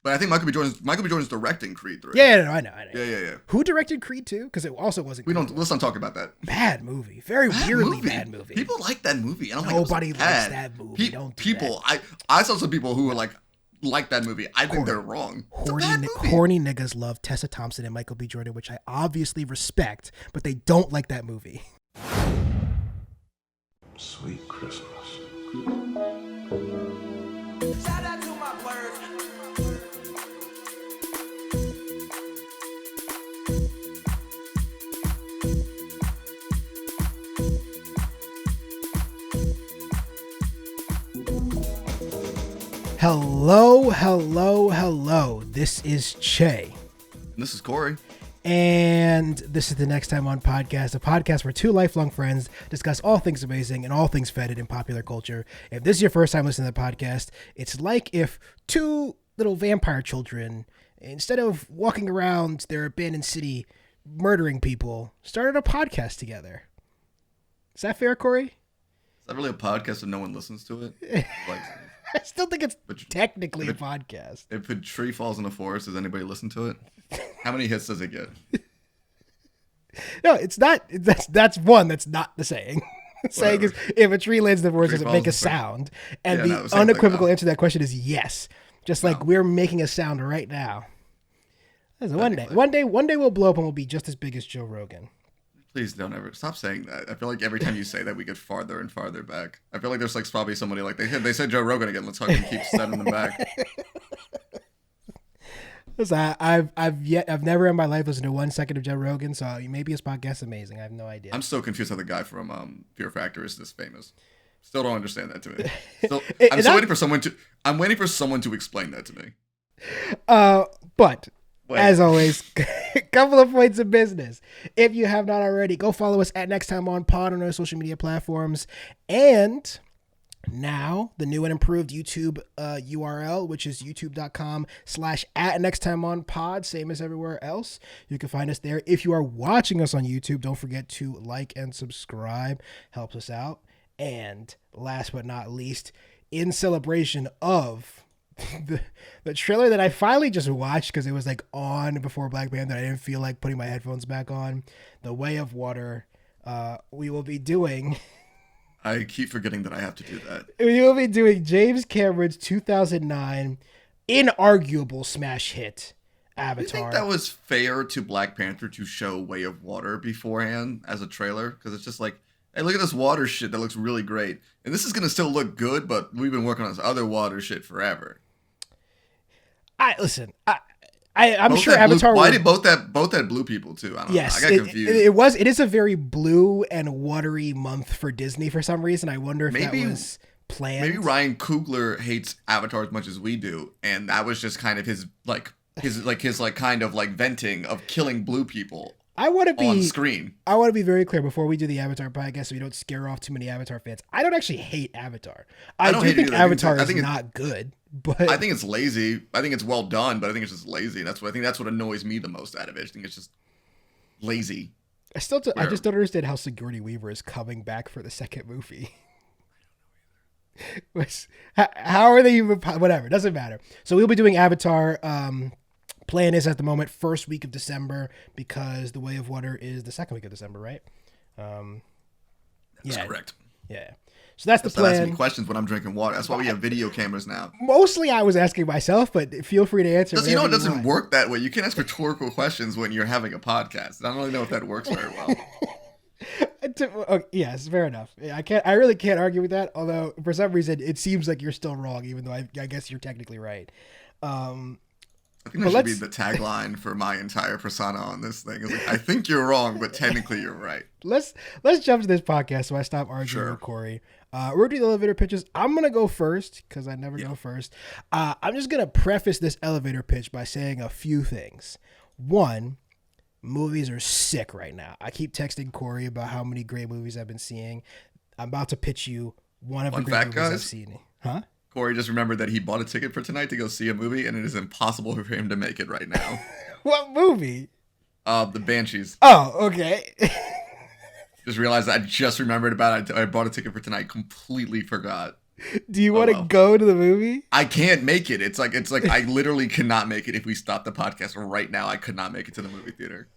But I think Michael B. Jordan's directing Creed 3. Yeah, no, I know. Yeah. Who directed Creed 2? Because it also wasn't. Let's not talk about that. Bad movie. Very weirdly bad movie. People like that movie. And I'm Nobody like, likes that movie. Don't do that. I saw some people who were like that movie. I think they're wrong. Horny niggas love Tessa Thompson and Michael B. Jordan, which I obviously respect, but they don't like that movie. Sweet Christmas. Shout out to my birds. Hello. This is Che. And this is Cory. And this is the Next Time On Podcast, a podcast where two lifelong friends discuss all things amazing and all things fetid in popular culture. If this is your first time listening to the podcast, it's like if two little vampire children, instead of walking around their abandoned city murdering people, started a podcast together. Is that fair, Cory? Is that really a podcast if no one listens to it? I still think it's technically a podcast. If a tree falls in the forest, does anybody listen to it? How many hits does it get? No, it's not. That's one. That's not the saying. The saying is, if a tree lands in the forest, does it make a sound? And the unequivocal answer to that question is yes. Just like we're making a sound right now. One day we'll blow up and we'll be just as big as Joe Rogan. Please don't ever stop saying that. I feel like every time you say that, we get farther and farther back. I feel like there's probably somebody they said Joe Rogan again. Let's fucking keep sending them back. Listen, I've never in my life listened to 1 second of Joe Rogan, so maybe his podcast is amazing. I have no idea. I'm still confused how the guy from Fear Factor is this famous. Still don't understand that to me. I'm waiting for someone to explain that to me. But as always, a couple of points of business. If you have not already, go follow us at Next Time On Pod on our social media platforms. And now the new and improved YouTube URL, which is youtube.com/@nexttimeonpod, same as everywhere else. You can find us there. If you are watching us on YouTube, don't forget to like and subscribe. Helps us out. And last but not least, in celebration of the trailer that I finally just watched because it was on before Black Panther, I didn't feel like putting my headphones back on. The Way of Water. We will be doing. I keep forgetting that I have to do that. We will be doing James Cameron's 2009 inarguable smash hit, Avatar. Do you think that was fair to Black Panther to show Way of Water beforehand as a trailer? Because it's just like, hey, look at this water shit that looks really great. And this is going to still look good, but we've been working on this other water shit forever. I'm sure Avatar. Why did both that blue people too? I don't know. I got confused. It is a very blue and watery month for Disney for some reason. I wonder if that was planned. Maybe Ryan Coogler hates Avatar as much as we do, and that was just kind of his venting of killing blue people. On screen. I want to be very clear before we do the Avatar podcast so we don't scare off too many Avatar fans. I don't actually hate Avatar. I do think Avatar is not good, but I think it's lazy. I think it's well done, but I think it's just lazy. That's what annoys me the most out of it. I think it's just lazy. I just don't understand how Sigourney Weaver is coming back for the second movie. How are they even? Whatever, doesn't matter. So we'll be doing Avatar. Plan is at the moment first week of December because The Way of Water is the second week of December, right? That's correct. Yeah. So that's the plan. Ask me questions when I'm drinking water. That's why we have video cameras now. Mostly I was asking myself, but feel free to answer. It doesn't work that way. You can't ask rhetorical questions when you're having a podcast. I don't really know if that works very well. Yes, fair enough. I really can't argue with that. Although for some reason it seems like you're still wrong, even though I guess you're technically right. I think that should be the tagline for my entire persona on this thing. It's like, I think you're wrong, but technically you're right. Let's jump to this podcast so I stop arguing with Cory. We're going to do the elevator pitches. I'm going to go first because I never go first. I'm just going to preface this elevator pitch by saying a few things. One, movies are sick right now. I keep texting Cory about how many great movies I've been seeing. I'm about to pitch you one of the great movies I've seen. Huh? Cory just remembered that he bought a ticket for tonight to go see a movie, and it is impossible for him to make it right now. What movie? The Banshees. Oh, okay. Just realized I just remembered about it. I bought a ticket for tonight. Completely forgot. Do you Oh, want to well. go to the movie? I can't make it. It's like I literally cannot make it if we stop the podcast right now. I could not make it to the movie theater.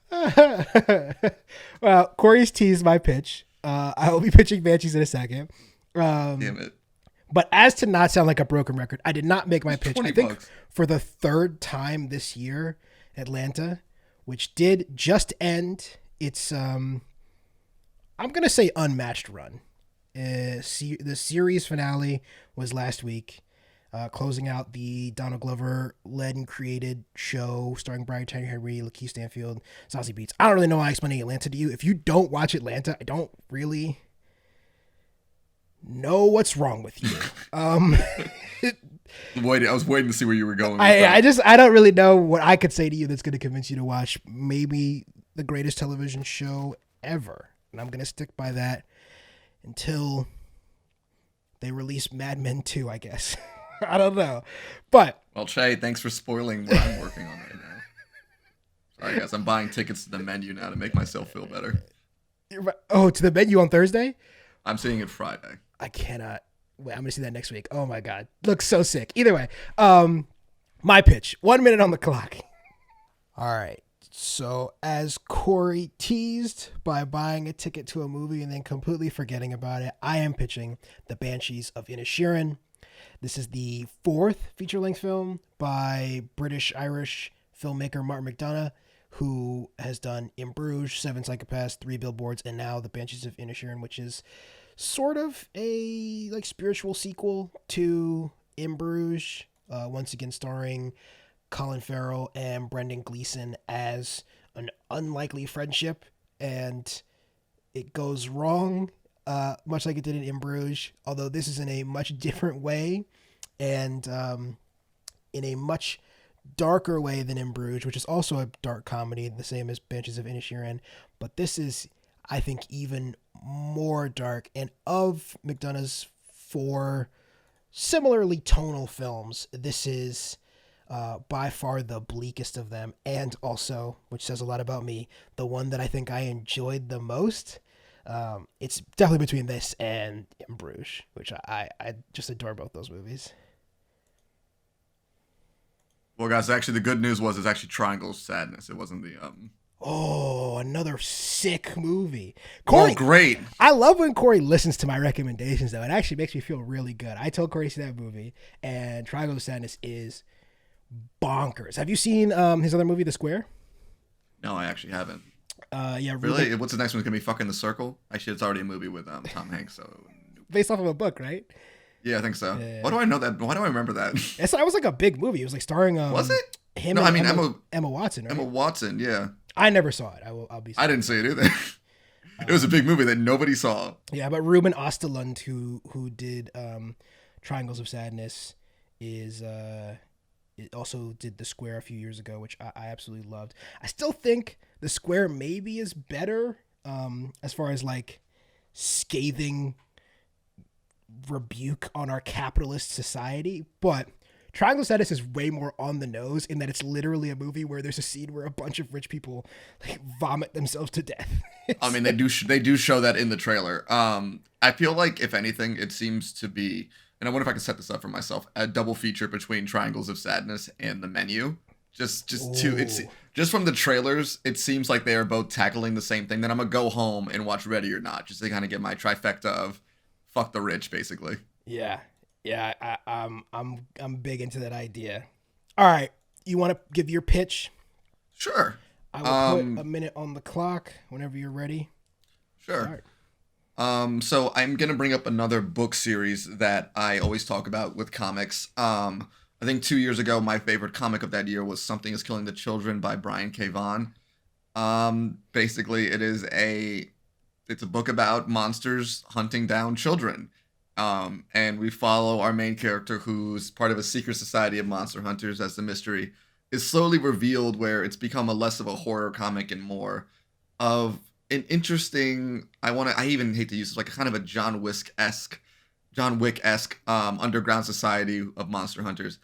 Well, Corey's teased my pitch. I will be pitching Banshees in a second. Damn it. But as to not sound like a broken record, I did not make my pitch. I think $20. for the third time this year, Atlanta, which did just end its I'm gonna say unmatched run. The series finale was last week, closing out the Donald Glover led and created show starring Brian Tyree Henry, Lakeith Stanfield, Zazie Beetz. I don't really know why I'm explaining Atlanta to you. If you don't watch Atlanta, I don't really know what's wrong with you. I was waiting to see where you were going. With I that. I don't really know what I could say to you that's going to convince you to watch maybe the greatest television show ever. And I'm going to stick by that until they release Mad Men 2, I guess. I don't know. But Well, Che, thanks for spoiling what I'm working on right now. Sorry, guys. I'm buying tickets to the menu now to make myself feel better. to the menu on Thursday? I'm seeing it Friday. I cannot wait. I'm going to see that next week. Oh my God. Looks so sick. Either way, my pitch, 1 minute on the clock. All right. So as Corey teased by buying a ticket to a movie and then completely forgetting about it, I am pitching The Banshees of Inisherin. This is the fourth feature-length film by British-Irish filmmaker Martin McDonagh, who has done In Bruges, Seven Psychopaths, Three Billboards, and now The Banshees of Inisherin, which is sort of a spiritual sequel to In Bruges, once again starring Colin Farrell and Brendan Gleeson as an unlikely friendship, and it goes wrong, much like it did in Bruges, although this is in a much different way and in a much darker way than In Bruges, which is also a dark comedy, the same as Banshees of Inisherin, but this is, I think, even more dark. And of McDonagh's four similarly tonal films, this is by far the bleakest of them, and also, which says a lot about me, the one that I think I enjoyed the most. It's definitely between this and In Bruges, which I just adore both those movies. Well, guys, actually, the good news was it's actually Triangle of Sadness. It wasn't the Oh, another sick movie. Corey, Corey, great. I love when Corey listens to my recommendations, though. It actually makes me feel really good. I told Corey to see that movie, and Triangle of Sadness is bonkers. Have you seen his other movie, The Square? No, I actually haven't. Yeah, Really? What's the next one? It's gonna be fucking The Circle? Actually, it's already a movie with Tom Hanks. So based off of a book, right? yeah, I think so. Yeah. Why do I know that? Why do I remember that? It was like a big movie. It was like starring Was it? him No, and I mean Emma Watson, right? Emma Watson. Yeah, I never saw it. I'll be. I didn't see it either. It was a big movie that nobody saw. Yeah, but Ruben Ostlund, who did Triangles of Sadness, is it also did The Square a few years ago, which I absolutely loved. I still think The Square maybe is better as far as like scathing rebuke on our capitalist society, but Triangle of Sadness is way more on the nose in that it's literally a movie where there's a scene where a bunch of rich people like vomit themselves to death. I mean, they do show that in the trailer. I feel like if anything, it seems to be, and I wonder if I can set this up for myself, a double feature between Triangles of Sadness and The Menu. Just from the trailers, it seems like they are both tackling the same thing. Then I'm gonna go home and watch Ready or Not, just to kind of get my trifecta of fuck the rich, basically. Yeah, I'm big into that idea. All right, you want to give your pitch? Sure. I will put a minute on the clock whenever you're ready. Sure. So I'm gonna bring up another book series that I always talk about with comics. I think 2 years ago, my favorite comic of that year was Something Is Killing the Children by Brian K. Vaughan. Basically, it's a book about monsters hunting down children. And we follow our main character, who's part of a secret society of monster hunters, as the mystery is slowly revealed, where it's become a less of a horror comic and more of an interesting, I even hate to use it, like a kind of a John Wick-esque underground society of monster hunters.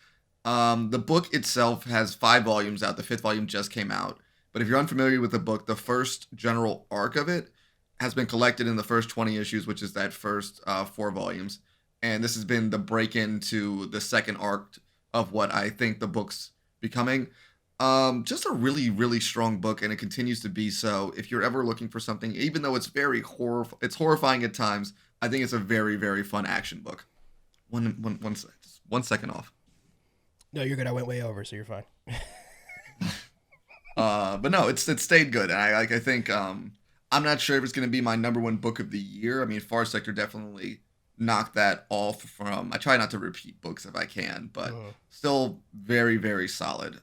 The book itself has 5 volumes out. The 5th volume just came out. But if you're unfamiliar with the book, the first general arc of it has been collected in the first 20 issues, which is that first 4 volumes. and this has been the break into the second arc of what I think the book's becoming. Just a really, really strong book, and it continues to be so. If you're ever looking for something, even though it's it's horrifying at times, I think it's a very, very fun action book. One second off. No, you're good. I went way over, so you're fine. But no, it's stayed good, and I think I'm not sure if it's going to be my number one book of the year. I mean, Far Sector definitely knocked that off from. I try not to repeat books if I can, but still very, very solid.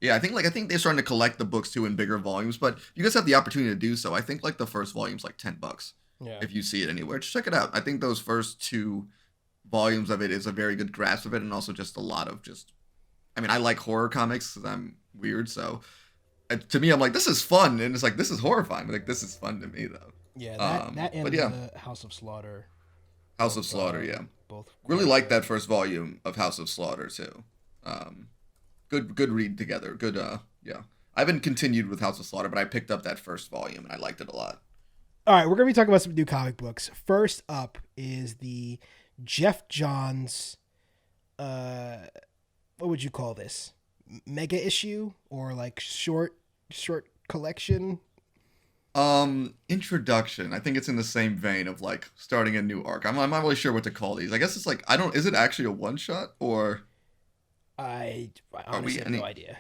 Yeah, I think they're starting to collect the books too in bigger volumes, but you guys have the opportunity to do so. I think like the first volume's like $10. Yeah. If you see it anywhere, just check it out. I think those first two volumes of it is a very good grasp of it, and also just a lot of just. I mean, I like horror comics because I'm weird, so to me, I'm like, this is fun, and it's like this is horrifying, but like this is fun to me though. Yeah, that and the House of Slaughter. House of Slaughter, yeah. Both really like that first volume of House of Slaughter too. Good read together. Good, yeah. I haven't continued with House of Slaughter, but I picked up that first volume and I liked it a lot. All right, we're gonna be talking about some new comic books. First up is the Geoff Johns. What would you call this? Mega issue or like short collection? Introduction. I think it's in the same vein of like starting a new arc. I'm not really sure what to call these. I guess it's like is it actually a one shot or? I honestly have no idea.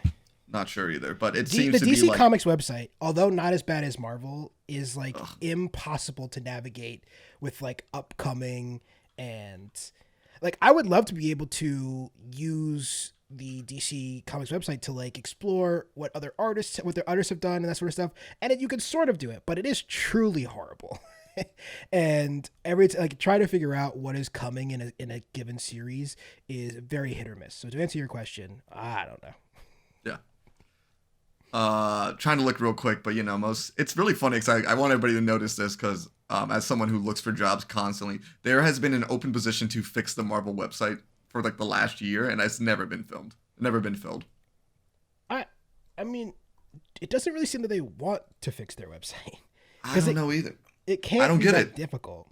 Not sure either, but it seems to be the DC like, Comics website, although not as bad as Marvel, is like impossible to navigate with like upcoming and like I would love to be able to use the DC Comics website to like explore what their artists have done and that sort of stuff, and you can sort of do it, but it is truly horrible. And try to figure out what is coming in a given series is very hit or miss. So to answer your question, I don't know. Yeah. Trying to look real quick, but it's really funny because I want everybody to notice this because as someone who looks for jobs constantly, there has been an open position to fix the Marvel website for like the last year, and it's never been filled. I mean, it doesn't really seem that they want to fix their website. I don't know either. It can't. I don't get it. Difficult.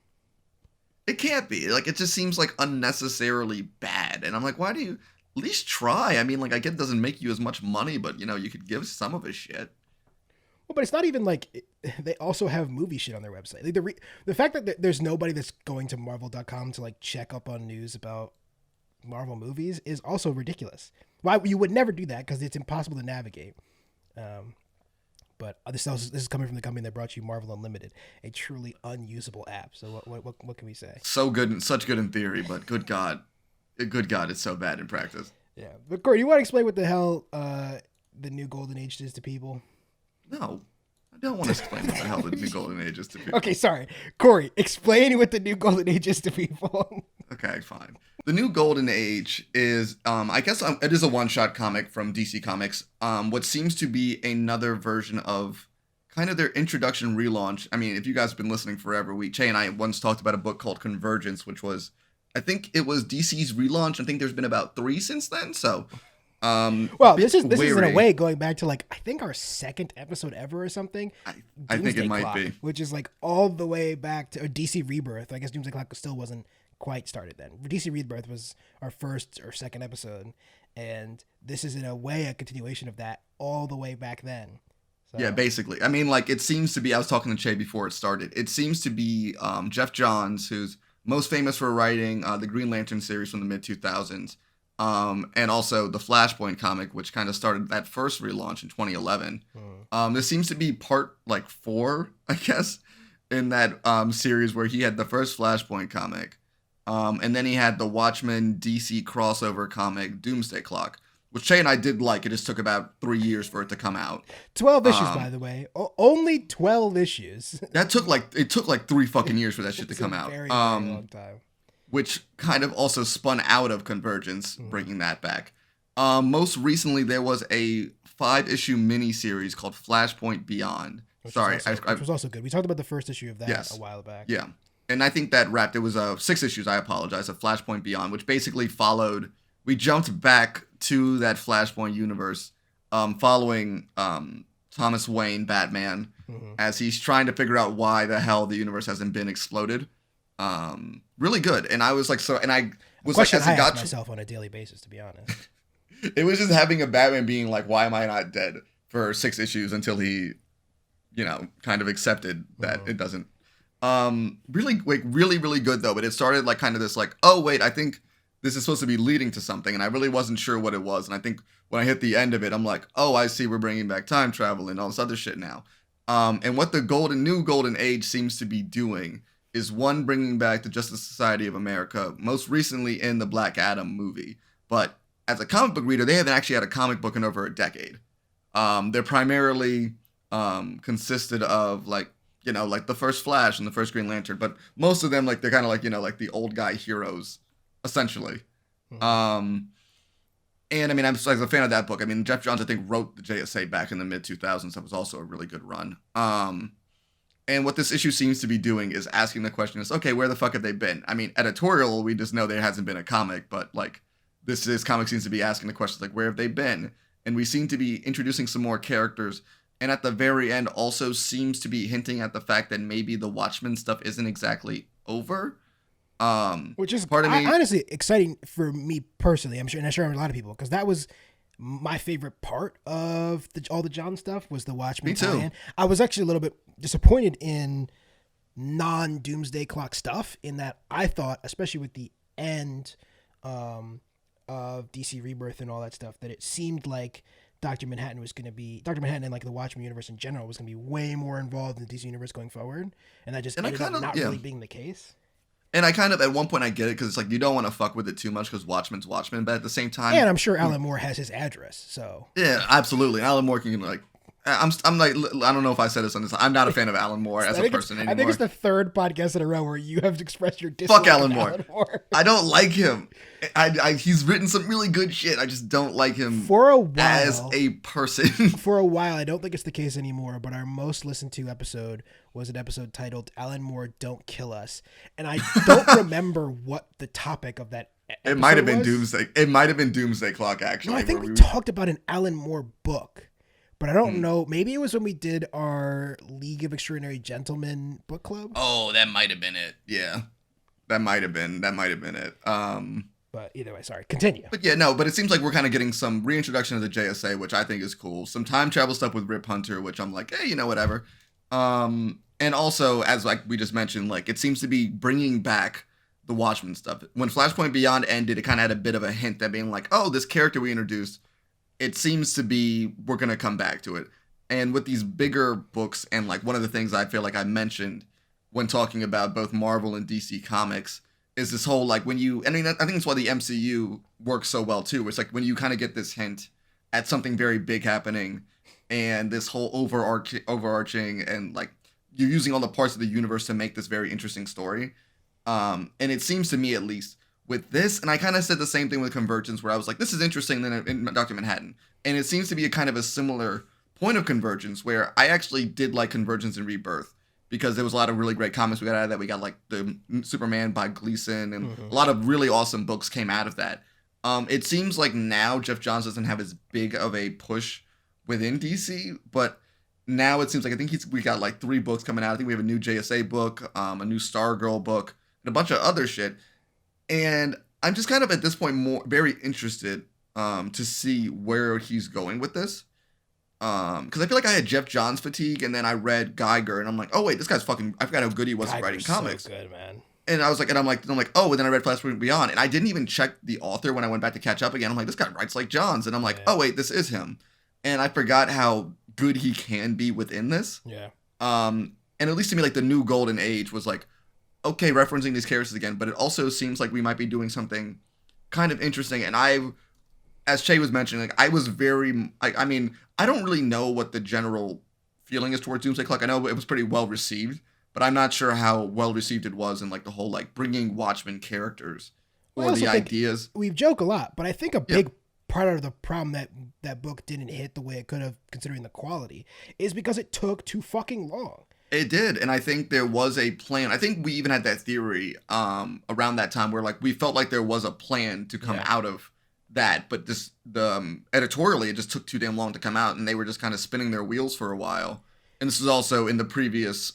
It can't be. Like, it just seems like unnecessarily bad, and I'm like, why do you at least try? I mean, like, I get it doesn't make you as much money, but you could give some of a shit. Well, but it's not even like they also have movie shit on their website. Like the fact that there's nobody that's going to Marvel.com to like check up on news about Marvel movies is also ridiculous. Why you would never do that because it's impossible to navigate. But this is coming from the company that brought you Marvel Unlimited, a truly unusable app. So what can we say? So good, such good in theory, but good God, it's so bad in practice. Yeah, but Cory, you want to explain what the hell the new Golden Age is to people? No, I don't want to explain what the hell the new Golden Age is to people. Okay, sorry, Cory, explain what the new Golden Age is to people. Okay, fine. The new Golden Age is, I guess it is a one-shot comic from DC Comics. What seems to be another version of kind of their introduction relaunch. I mean, if you guys have been listening forever, Che and I once talked about a book called Convergence, which was, I think it was DC's relaunch. I think there's been about 3 since then. So, well, this is in a way going back to like I think our second episode ever or something. I think it might Clock, be, which is like all the way back to DC Rebirth. I guess Doomsday Clock still wasn't quite started then. DC Rebirth was our first or second episode, and this is in a way a continuation of that all the way back then. So. Yeah, basically. I mean, like, it seems to be, I was talking to Che before it started, it seems to be Geoff Johns, who's most famous for writing the Green Lantern series from the mid-2000s, and also the Flashpoint comic, which kind of started that first relaunch in 2011. This seems to be part, 4, I guess, in that series where he had the first Flashpoint comic. And then he had the Watchmen DC crossover comic Doomsday Clock, which Che and I did like. It just took about 3 years for it to come out. 12 issues, by the way. Only 12 issues. It took like 3 fucking years for that shit to come out. Very long time. Which kind of also spun out of Convergence, bringing that back. Most recently, there was a 5-issue miniseries called Flashpoint Beyond. Which was also good. We talked about the first issue of that a while back. Yeah. And I think that wrapped, it was 6 issues, I apologize, of Flashpoint Beyond, which basically followed, we jumped back to that Flashpoint universe, following Thomas Wayne, Batman, as he's trying to figure out why the hell the universe hasn't been exploded. Really good. And I was like, and I was like, Question as I it got ask myself on a daily basis, to be honest. it was just having a Batman being like, why am I not dead for 6 issues until he, kind of accepted that it doesn't. Really, like, really, really good though. But it started like kind of this like, oh wait, I think this is supposed to be leading to something, and I really wasn't sure what it was. And I think when I hit the end of it, I'm like, oh, I see, we're bringing back time travel and all this other shit now. And what the new golden age seems to be doing is one, bringing back the Justice Society of America, most recently in the Black Adam movie. But as a comic book reader, they haven't actually had a comic book in over a decade. They're primarily consisted of like the first Flash and the first Green Lantern, but most of them like they're kind of like like the old guy heroes essentially. And I mean, I'm just like a fan of that book. I mean, Geoff Johns I think wrote the JSA back in the mid 2000s. That was also a really good run. And what this issue seems to be doing is asking the question is, okay, where the fuck have they been? I mean, editorial, we just know there hasn't been a comic, but like this comic seems to be asking the questions like, where have they been? And we seem to be introducing some more characters. And at the very end also seems to be hinting at the fact that maybe the Watchmen stuff isn't exactly over. Which is part of me, honestly exciting for me personally. I'm sure a lot of people, because that was my favorite part of all the John stuff was the Watchmen. Me too. Tie-in. I was actually a little bit disappointed in non-Doomsday Clock stuff in that I thought, especially with the end of DC Rebirth and all that stuff, that it seemed like Dr. Manhattan and like the Watchmen universe in general was going to be way more involved in the DC universe going forward, and that just ended up not really being the case. And I kind of, at one point, I get it, because it's like, you don't want to fuck with it too much, because Watchmen's Watchmen, but at the same time... Yeah, and I'm sure Alan Moore has his address, so... Yeah, absolutely. Alan Moore can, like... I'm like, I don't know if I said this on this. I'm not a fan of Alan Moore as a person anymore. I think it's the third podcast in a row where you have expressed your dislike. Fuck Alan Moore. I don't like him. He's written some really good shit. I just don't like him for a while as a person. For a while, I don't think it's the case anymore, but our most listened to episode was an episode titled "Alan Moore Don't Kill Us," and I don't remember what the topic of that episode It might have been was. Doomsday. It might have been Doomsday Clock, actually. No, I think we talked about an Alan Moore book. But I don't know. Maybe it was when we did our League of Extraordinary Gentlemen book club. Oh, that might have been it. Yeah, that might have been it. But either way, sorry. Continue. But yeah, no. But it seems like we're kind of getting some reintroduction of the JSA, which I think is cool. Some time travel stuff with Rip Hunter, which I'm like, hey, whatever. And also, as like we just mentioned, like it seems to be bringing back the Watchmen stuff. When Flashpoint Beyond ended, it kind of had a bit of a hint that being like, oh, this character we introduced. It seems to be we're going to come back to it. And with these bigger books, and like one of the things I feel like I mentioned when talking about both Marvel and DC Comics is this whole like I think it's why the MCU works so well too. It's like when you kind of get this hint at something very big happening and this whole overarching and like you're using all the parts of the universe to make this very interesting story. And it seems to me at least with this, and I kind of said the same thing with Convergence, where I was like, this is interesting than in Dr. Manhattan. And it seems to be a kind of a similar point of Convergence, where I actually did like Convergence and Rebirth, because there was a lot of really great comics we got out of that. We got like the Superman by Gleason, and a lot of really awesome books came out of that. It seems like now Geoff Johns doesn't have as big of a push within DC, but now it seems like I think we got like 3 books coming out. I think we have a new JSA book, a new Stargirl book, and a bunch of other shit. And I'm just kind of at this point very interested to see where he's going with this. Because I feel like I had Geoff Johns fatigue, and then I read Geiger, and I'm like, oh wait, this guy's fucking. I forgot how good he was at writing comics. So good, man. And I was like, I'm like, oh, and then I read Flashpoint Beyond, and I didn't even check the author when I went back to catch up again. I'm like, this guy writes like Johns, and I'm like, oh wait, this is him, and I forgot how good he can be within this. Yeah. And at least to me, like the new Golden Age was like, okay, referencing these characters again, but it also seems like we might be doing something kind of interesting. And as Che was mentioning, like I was very, I mean, I don't really know what the general feeling is towards Doomsday Clock. I know it was pretty well received, but I'm not sure how well received it was in like the whole like bringing Watchmen characters or the ideas. We joke a lot, but I think a big part of the problem that book didn't hit the way it could have, considering the quality, is because it took too fucking long. It did, and I think there was a plan. I think we even had that theory around that time where like we felt like there was a plan to come out of that, but editorially it just took too damn long to come out, and they were just kind of spinning their wheels for a while. And this is also in the previous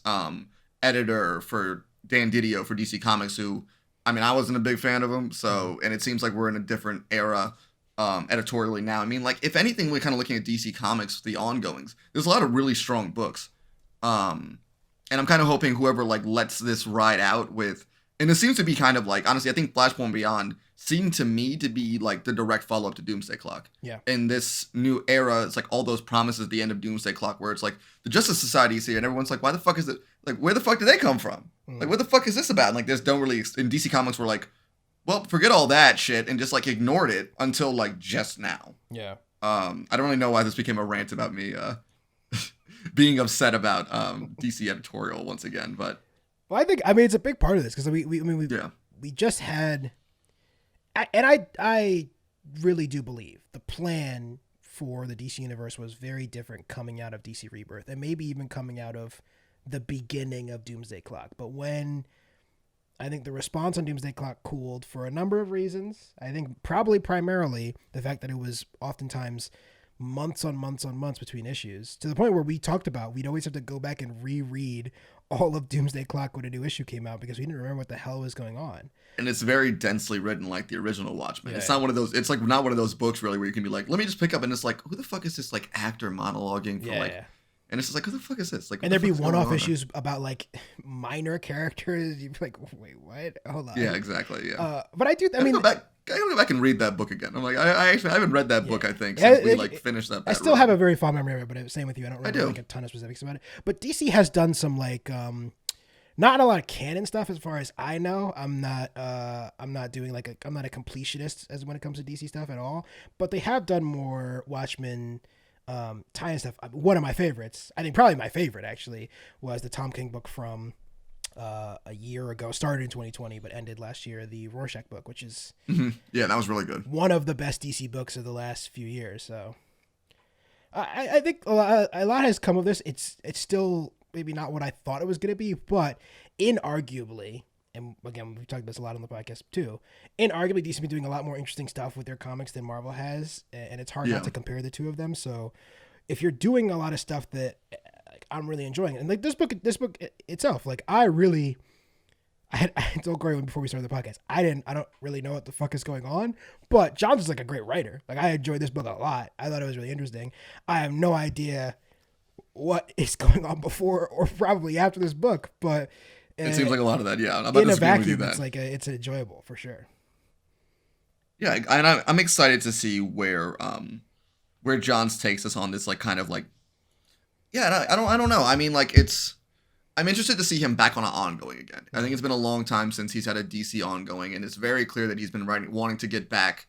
editor for Dan Didio for DC Comics, who, I mean, I wasn't a big fan of him, so, and it seems like we're in a different era editorially now. I mean, like, if anything, we're kind of looking at DC Comics, the ongoings, there's a lot of really strong books. And I'm kind of hoping whoever, like, lets this ride out with, and it seems to be kind of like, honestly, I think Flashpoint Beyond seemed to me to be like the direct follow-up to Doomsday Clock. Yeah. In this new era, it's like all those promises at the end of Doomsday Clock where it's like, the Justice Society is here, and everyone's like, why the fuck is it, like, where the fuck did they come from? Like, what the fuck is this about? And like, there's don't really, in DC Comics, we're like, well, forget all that shit, and just like ignored it until like just now. Yeah. I don't really know why this became a rant about me being upset about DC editorial once again, but. Well, I mean, it's a big part of this because we just had, and I really do believe the plan for the DC universe was very different coming out of DC Rebirth, and maybe even coming out of the beginning of Doomsday Clock. But when I think the response on Doomsday Clock cooled for a number of reasons, I think probably primarily the fact that it was oftentimes months on months between issues, to the point where we talked about we'd always have to go back and reread all of Doomsday Clock when a new issue came out because we didn't remember what the hell was going on. And it's very densely written like the original Watchmen. Yeah, it's not one of those, it's like not one of those books really where you can be like, let me just pick up, and it's like, who the fuck is this like actor monologuing for and it's just like, who the fuck is this? Like, and there'd be one-off issues about like minor characters. You'd be like, wait, what? Hold on. Yeah, exactly. Yeah. But I gotta go back and read that book again. I'm like, I haven't read that book, I think, since we finished that. I still have a very fond memory of it, but same with you. I don't remember like a ton of specifics about it. But DC has done some like not a lot of canon stuff as far as I know. I'm not doing like I'm not a completionist as when it comes to DC stuff at all. But they have done more Watchmen tie-in stuff. One of my favorites, I think probably my favorite actually, was the Tom King book from a year ago, started in 2020 but ended last year, the Rorschach book, which is yeah, that was really good, one of the best DC books of the last few years. So I think a lot has come of this. It's still maybe not what I thought it was going to be, but inarguably, and again, we've talked about this a lot on the podcast too, inarguably DC has been doing a lot more interesting stuff with their comics than Marvel has, and it's hard not to compare the two of them. So if you're doing a lot of stuff that I'm really enjoying, and like this book itself, like I told Cory before we started the podcast, I don't really know what the fuck is going on, but John's is like a great writer. Like I enjoyed this book a lot. I thought it was really interesting. I have no idea what is going on before or probably after this book, but it seems like a lot of that. Yeah, I'm not in a disagreeing vacuum, with you that. it's enjoyable for sure. Yeah, and I'm excited to see where John's takes us on this, like kind of like, yeah, I don't know. I mean, like I'm interested to see him back on an ongoing again. I think it's been a long time since he's had a DC ongoing, and it's very clear that he's been wanting to get back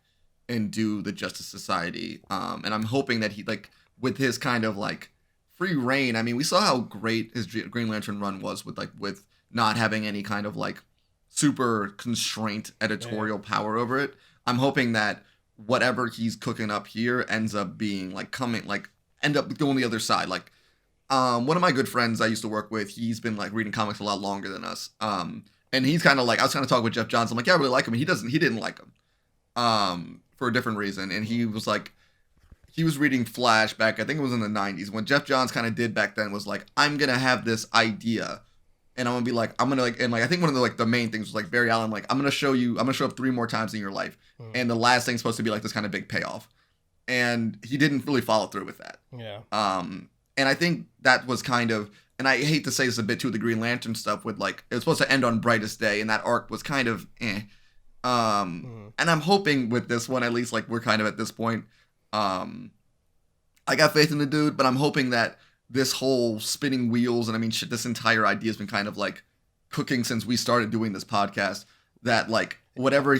and do the Justice Society. And I'm hoping that he, like, with his kind of like free reign. I mean, we saw how great his Green Lantern run was with not having any kind of like super constraint editorial power over it. I'm hoping that whatever he's cooking up here ends up being like end up going the other side. Like, one of my good friends I used to work with, he's been like reading comics a lot longer than us. And he's kind of like, I was kind of talking with Geoff Johns. I'm like, yeah, I really like him. And he didn't like him, for a different reason. And he was like, he was reading Flash back, I think it was in the 90s. When Geoff Johns kind of did back then was like, I'm going to have this idea. And I'm going to be like, I think one of the like the main things was like Barry Allen, like, I'm going to show up 3 more times in your life. And the last thing's supposed to be like this kind of big payoff. And he didn't really follow through with that. Yeah. And I think that was kind of, and I hate to say this a bit too, the Green Lantern stuff with like, it was supposed to end on Brightest Day, and that arc was kind of And I'm hoping with this one, at least, like, we're kind of at this point. I got faith in the dude, but I'm hoping that this whole spinning wheels, and I mean, shit, this entire idea has been kind of like cooking since we started doing this podcast, that like, whatever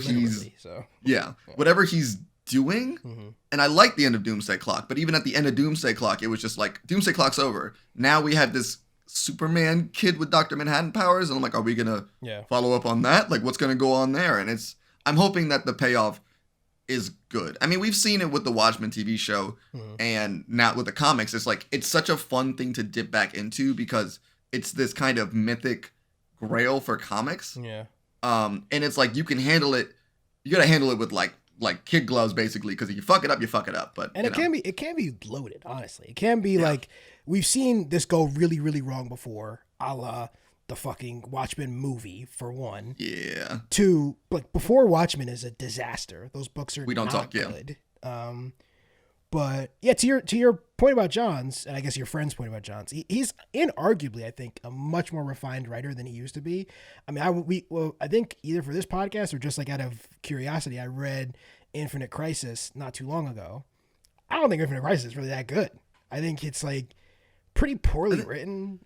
whatever he's doing, and I like the end of Doomsday Clock, but even at the end of Doomsday Clock, it was just like, Doomsday Clock's over. Now we have this Superman kid with Dr. Manhattan powers, and I'm like, are we gonna follow up on that? Like, what's gonna go on there? And I'm hoping that the payoff is good. I mean, we've seen it with the Watchmen TV show, and now with the comics, it's like, it's such a fun thing to dip back into because it's this kind of mythic grail for comics. Yeah. And it's like, you can handle it, you gotta handle it with like kid gloves, basically, because if you fuck it up, you fuck it up. But it can be loaded, honestly. It can be like, we've seen this go really, really wrong before, a la the fucking Watchmen movie for one. Yeah. Two, like before Watchmen is a disaster. Those books are We don't not talk, yeah. good. But yeah, to your point about Johns, and I guess your friend's point about Johns, he's inarguably, I think, a much more refined writer than he used to be. I mean, I think either for this podcast or just like out of curiosity, I read Infinite Crisis not too long ago. I don't think Infinite Crisis is really that good. I think it's like pretty poorly written.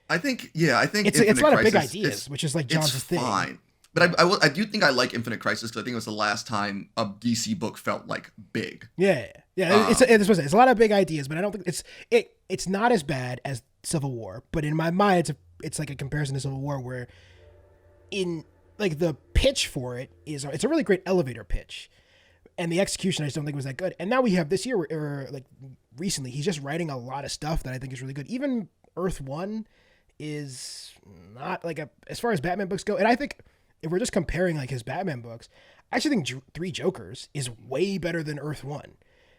I think it's a lot of big ideas, which is like Johns' thing. Fine. But I do think I like Infinite Crisis because I think it was the last time a DC book felt like big. Yeah. It's a lot of big ideas, but I don't think it's not as bad as Civil War. But in my mind, it's like a comparison to Civil War, where in like the pitch for it it's a really great elevator pitch, and the execution I just don't think was that good. And now we have this year, or like recently, he's just writing a lot of stuff that I think is really good. Even Earth One is not like as far as Batman books go, and I think. If we're just comparing like his Batman books, I actually think Three Jokers is way better than Earth One.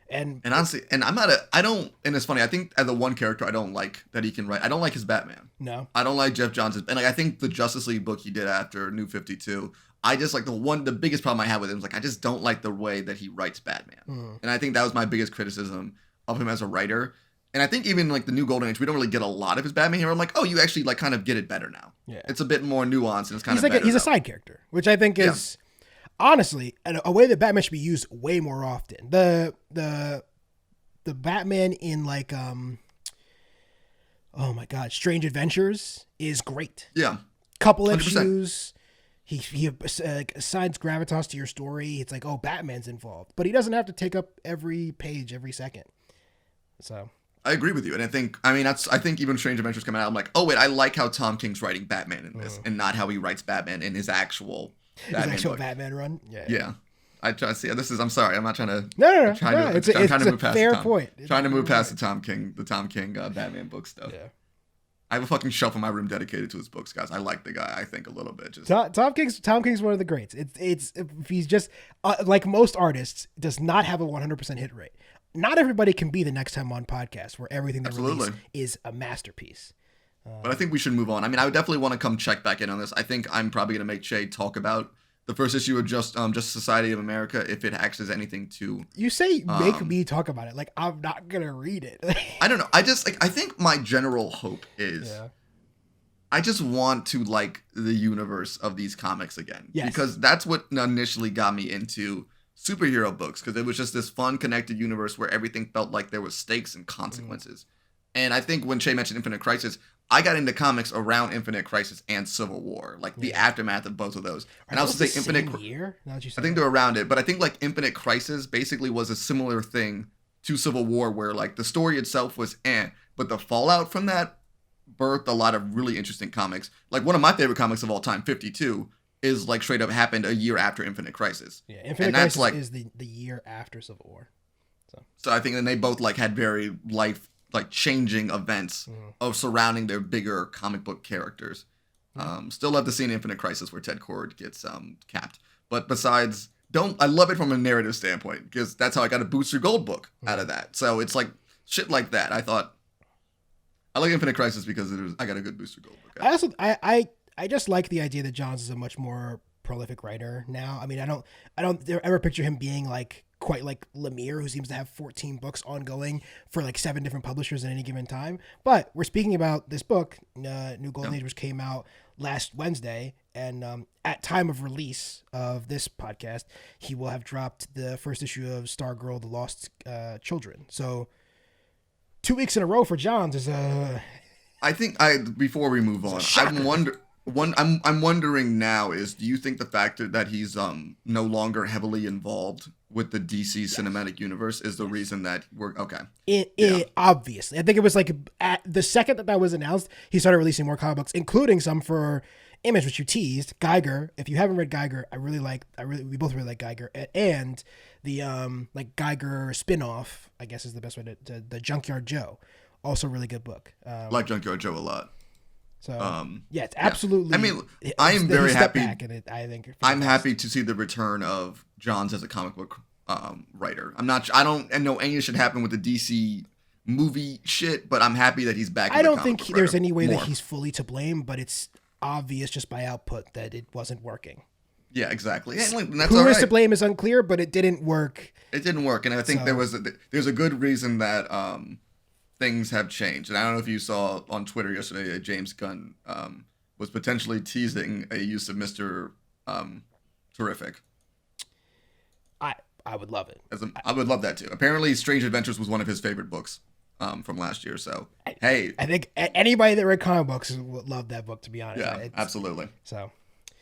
And honestly, and it's funny, I think as the one character I don't like that he can write, I don't like his Batman. No. I don't like Geoff Johns', and like I think the Justice League book he did after New 52, I just like the biggest problem I have with him is like I just don't like the way that he writes Batman. And I think that was my biggest criticism of him as a writer. And I think even like the New Golden Age, we don't really get a lot of his Batman here. I'm like, oh, you actually like kind of get it better now. Yeah. It's a bit more nuanced and it's kind of better. He's now. a side character, which I think is honestly a way that Batman should be used way more often. The Batman in like oh my God, Strange Adventures is great. Yeah. Couple 100%. issues. He assigns gravitas to your story. It's like, oh, Batman's involved, but he doesn't have to take up every page every second. So. I agree with you, and I think even Strange Adventures coming out, I'm like, oh wait, I like how Tom King's writing Batman in this, and not how he writes Batman in his actual Batman run. Yeah. I try to see. I'm sorry. I'm not trying to. No. I'm trying to move past fair the point. Trying to move past the Tom King Batman book stuff. Yeah. I have a fucking shelf in my room dedicated to his books, guys. I like the guy. I think a little bit. Just Tom King's one of the greats. It's he's just like most artists, does not have a 100% hit rate. Not everybody can be the Next Time On podcast where everything they release is a masterpiece. But I think we should move on. I mean, I would definitely want to come check back in on this. I think I'm probably going to make Che talk about the first issue of Just Society of America if it actually has anything to. You say make me talk about it like I'm not going to read it. I don't know. I think my general hope is I just want to like the universe of these comics again. Yes. Because that's what initially got me into superhero books, because it was just this fun connected universe where everything felt like there was stakes and consequences. And I think when Che mentioned Infinite Crisis, I got into comics around Infinite Crisis and Civil War, like the aftermath of both of those. And I was say Infinite year. I think they're around it, but I think like Infinite Crisis basically was a similar thing to Civil War, where like the story itself was but the fallout from that birthed a lot of really interesting comics. Like one of my favorite comics of all time, 52. Is like straight up happened a year after Infinite Crisis. Yeah, Infinite Crisis like, is the year after Civil War. So I think then they both like had very life like changing events of surrounding their bigger comic book characters. Still love to see an Infinite Crisis where Ted Kord gets capped. But besides, I love it from a narrative standpoint, because that's how I got a Booster Gold book out of that. So it's like shit like that. I like Infinite Crisis because I got a good Booster Gold book. I just like the idea that Johns is a much more prolific writer now. I mean, I don't ever picture him being like quite like Lemire, who seems to have 14 books ongoing for like 7 different publishers at any given time. But we're speaking about this book, New Golden Age, which came out last Wednesday, and at time of release of this podcast, he will have dropped the first issue of Stargirl: The Lost Children. So 2 weeks in a row for Johns is I think before we move on, I'm wondering now is, do you think the fact that he's no longer heavily involved with the DC cinematic universe is the reason that we're okay? It obviously, I think it was like at the second that was announced, he started releasing more comic books, including some for Image, which you teased. Geiger. If you haven't read Geiger, we both really like Geiger, and the like Geiger spinoff, I guess is the best way to the Junkyard Joe, also a really good book. Like Junkyard Joe a lot. So yeah, it's absolutely. I mean, I am very happy. I think I'm happy to see the return of Johns as a comic book writer. I don't know any should happen with the DC movie shit, but I'm happy that he's back. I don't think book there's forever. any way More. that he's fully to blame, but it's obvious just by output that it wasn't working. Yeah, exactly. And like, that's Who all is right. to blame is unclear, but it didn't work. It didn't work, and I think So- there's a good reason that things have changed. And I don't know if you saw on Twitter yesterday that James Gunn was potentially teasing a use of Mr. Terrific. I would love it. I would love that too. Apparently, Strange Adventures was one of his favorite books from last year. So hey, I think anybody that read comic books would love that book. To be honest, yeah, absolutely. So,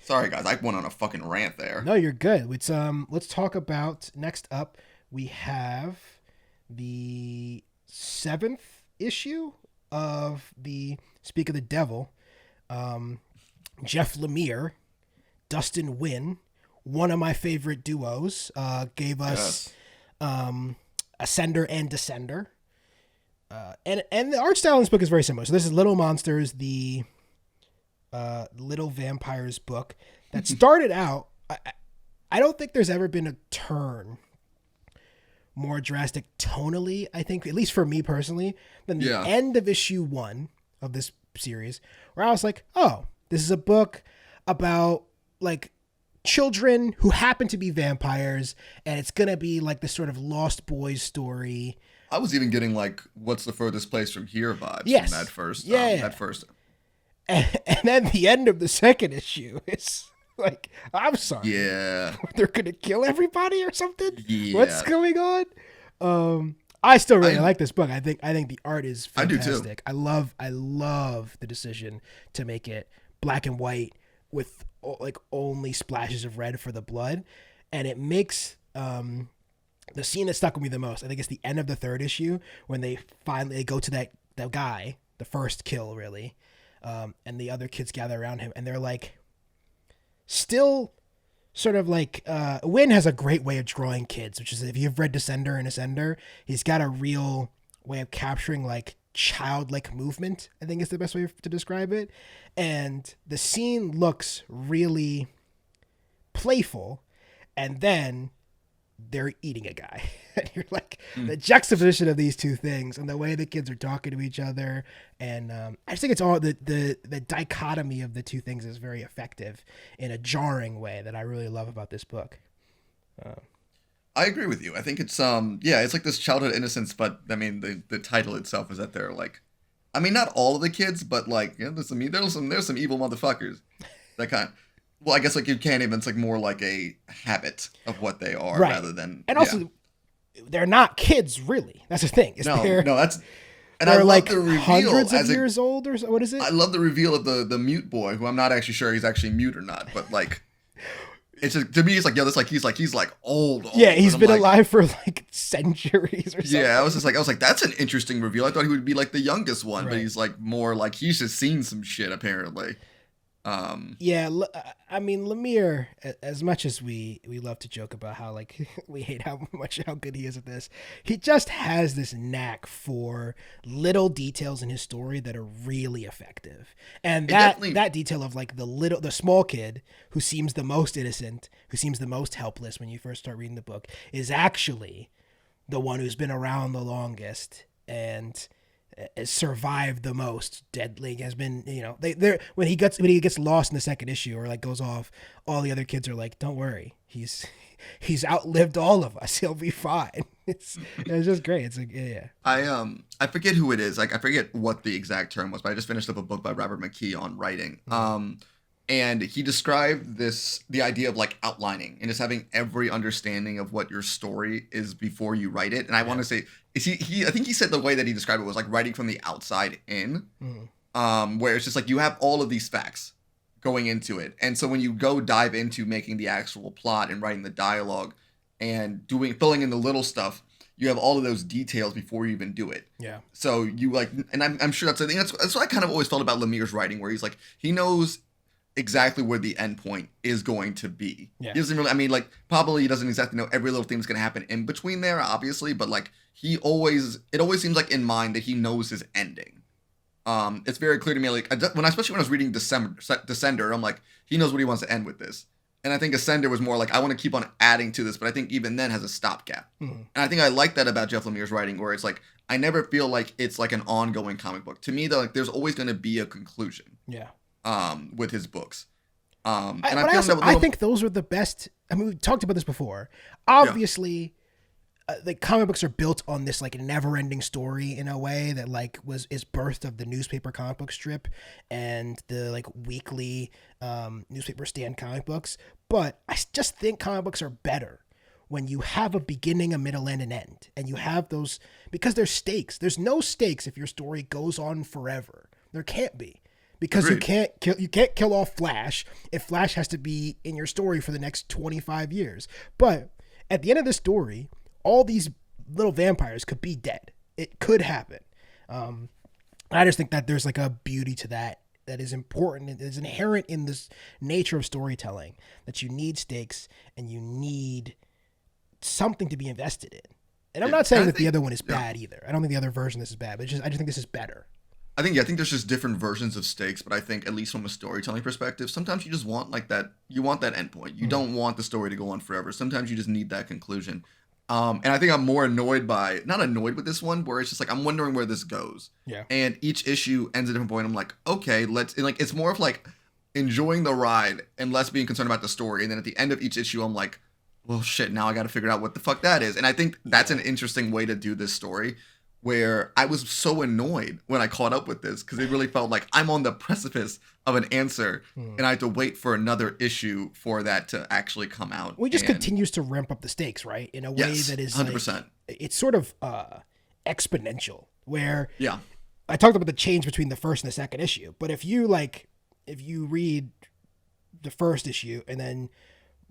Sorry guys, I went on a fucking rant there. no, you're good. Let's talk about next up. We have the 7th issue of the Speak of the Devil. Jeff Lemire, Dustin Wynn, one of my favorite duos, gave us Ascender and Descender. And the art style in this book is very similar. So this is Little Monsters, the Little Vampires book that started out. I don't think there's ever been a turn more drastic tonally, I think, at least for me personally, than the end of issue 1 of this series, where I was like, oh, this is a book about like children who happen to be vampires, and it's gonna be like this sort of Lost Boys story. I was even getting like, "What's the furthest place from here?" vibes Yes. from that first. Yeah. That first. And then the end of the second issue is like, I'm sorry, Yeah. they're gonna kill everybody or something. Yeah. What's going on? I still really like this book. I think the art is fantastic. I do too. I love the decision to make it black and white with like only splashes of red for the blood, and it makes the scene that stuck with me the most, I think, it's the end of the 3rd issue when they finally go to that guy, the first kill really, and the other kids gather around him, and they're like still sort of like Wynn has a great way of drawing kids, which is, if you've read Descender and Ascender, he's got a real way of capturing like childlike movement, I think is the best way to describe it. And the scene looks really playful, and then they're eating a guy. And you're like, the juxtaposition of these two things and the way the kids are talking to each other. And I just think it's all the dichotomy of the two things is very effective in a jarring way that I really love about this book. I agree with you. I think it's it's like this childhood innocence, but I mean the title itself is that they're like, I mean, not all of the kids, but like, you know, there's some evil motherfuckers. That kind of, well, I guess like you can't even, it's like more like a habit of what they are rather than, and also they're not kids really. That's the thing. No, that's, and they're I love like the reveal hundreds of as years old, or what is it? I love the reveal of the mute boy, who I'm not actually sure he's actually mute or not, but like, it's just, to me, it's like, yo, this like he's like old. Yeah, he's and I'm been like, alive for like centuries or something. Yeah, I was like, that's an interesting reveal. I thought he would be like the youngest one, but Right. he's like more like he's just seen some shit apparently. Yeah, I mean, Lemire, as much as we love to joke about how like we hate how good he is at this, he just has this knack for little details in his story that are really effective. And that detail of like the small kid who seems the most innocent, who seems the most helpless when you first start reading the book, is actually the one who's been around the longest and has survived the most, deadly, has been, you know, they're when he gets lost in the second issue or like goes off, all the other kids are like, don't worry, he's outlived all of us, he'll be fine. It's just great. It's like, yeah. I forget who it is, like I forget what the exact term was, but I just finished up a book by Robert McKee on writing. And he described the idea of like outlining and just having every understanding of what your story is before you write it. And I want to say, I think he said the way that he described it was like writing from the outside in, where it's just like you have all of these facts going into it. And so when you go dive into making the actual plot and writing the dialogue and filling in the little stuff, you have all of those details before you even do it. Yeah. So you like, and I'm sure that's what I kind of always felt about Lemire's writing, where he's like, he knows exactly where the end point is going to be. Yeah. He doesn't really, I mean, like, probably he doesn't exactly know every little thing that's going to happen in between there, obviously, but like, it always seems like in mind that he knows his ending. It's very clear to me, like, especially when I was reading Descender, I'm like, he knows what he wants to end with this. And I think Ascender was more like, I want to keep on adding to this, but I think even then has a stopgap. Mm-hmm. And I think I like that about Geoff Lemire's writing, where it's like, I never feel like it's like an ongoing comic book. To me, though, like, there's always going to be a conclusion. Yeah. With his books. I think those were the best. I mean, we talked about this before. Obviously, the comic books are built on this like never-ending story in a way that like is birthed of the newspaper comic book strip and the like weekly newspaper stand comic books. But I just think comic books are better when you have a beginning, a middle, and an end, and you have those because there's stakes. There's no stakes if your story goes on forever. There can't be. Because Agreed. you can't kill off Flash if Flash has to be in your story for the next 25 years. But at the end of the story, all these little vampires could be dead. It could happen. I just think that there's like a beauty to that is important. It is inherent in this nature of storytelling that you need stakes and you need something to be invested in. And I'm not saying that the other one is bad either. I don't think the other version of this is bad, but I just think this is better. I think there's just different versions of stakes, but I think at least from a storytelling perspective, sometimes you just want like that. You want that endpoint. You don't want the story to go on forever. Sometimes you just need that conclusion. And I think I'm more not annoyed with this one, where it's just like I'm wondering where this goes. Yeah. And each issue ends at a different point. I'm like, okay, it's more of like enjoying the ride and less being concerned about the story. And then at the end of each issue, I'm like, well, shit, now I got to figure out what the fuck that is. And I think that's an interesting way to do this story, where I was so annoyed when I caught up with this because it really felt like I'm on the precipice of an answer and I have to wait for another issue for that to actually come out. Well, it just continues to ramp up the stakes, right? In a way that is 100%. Like, it's sort of exponential, where Yeah. I talked about the change between the first and the second issue, but if you read the first issue and then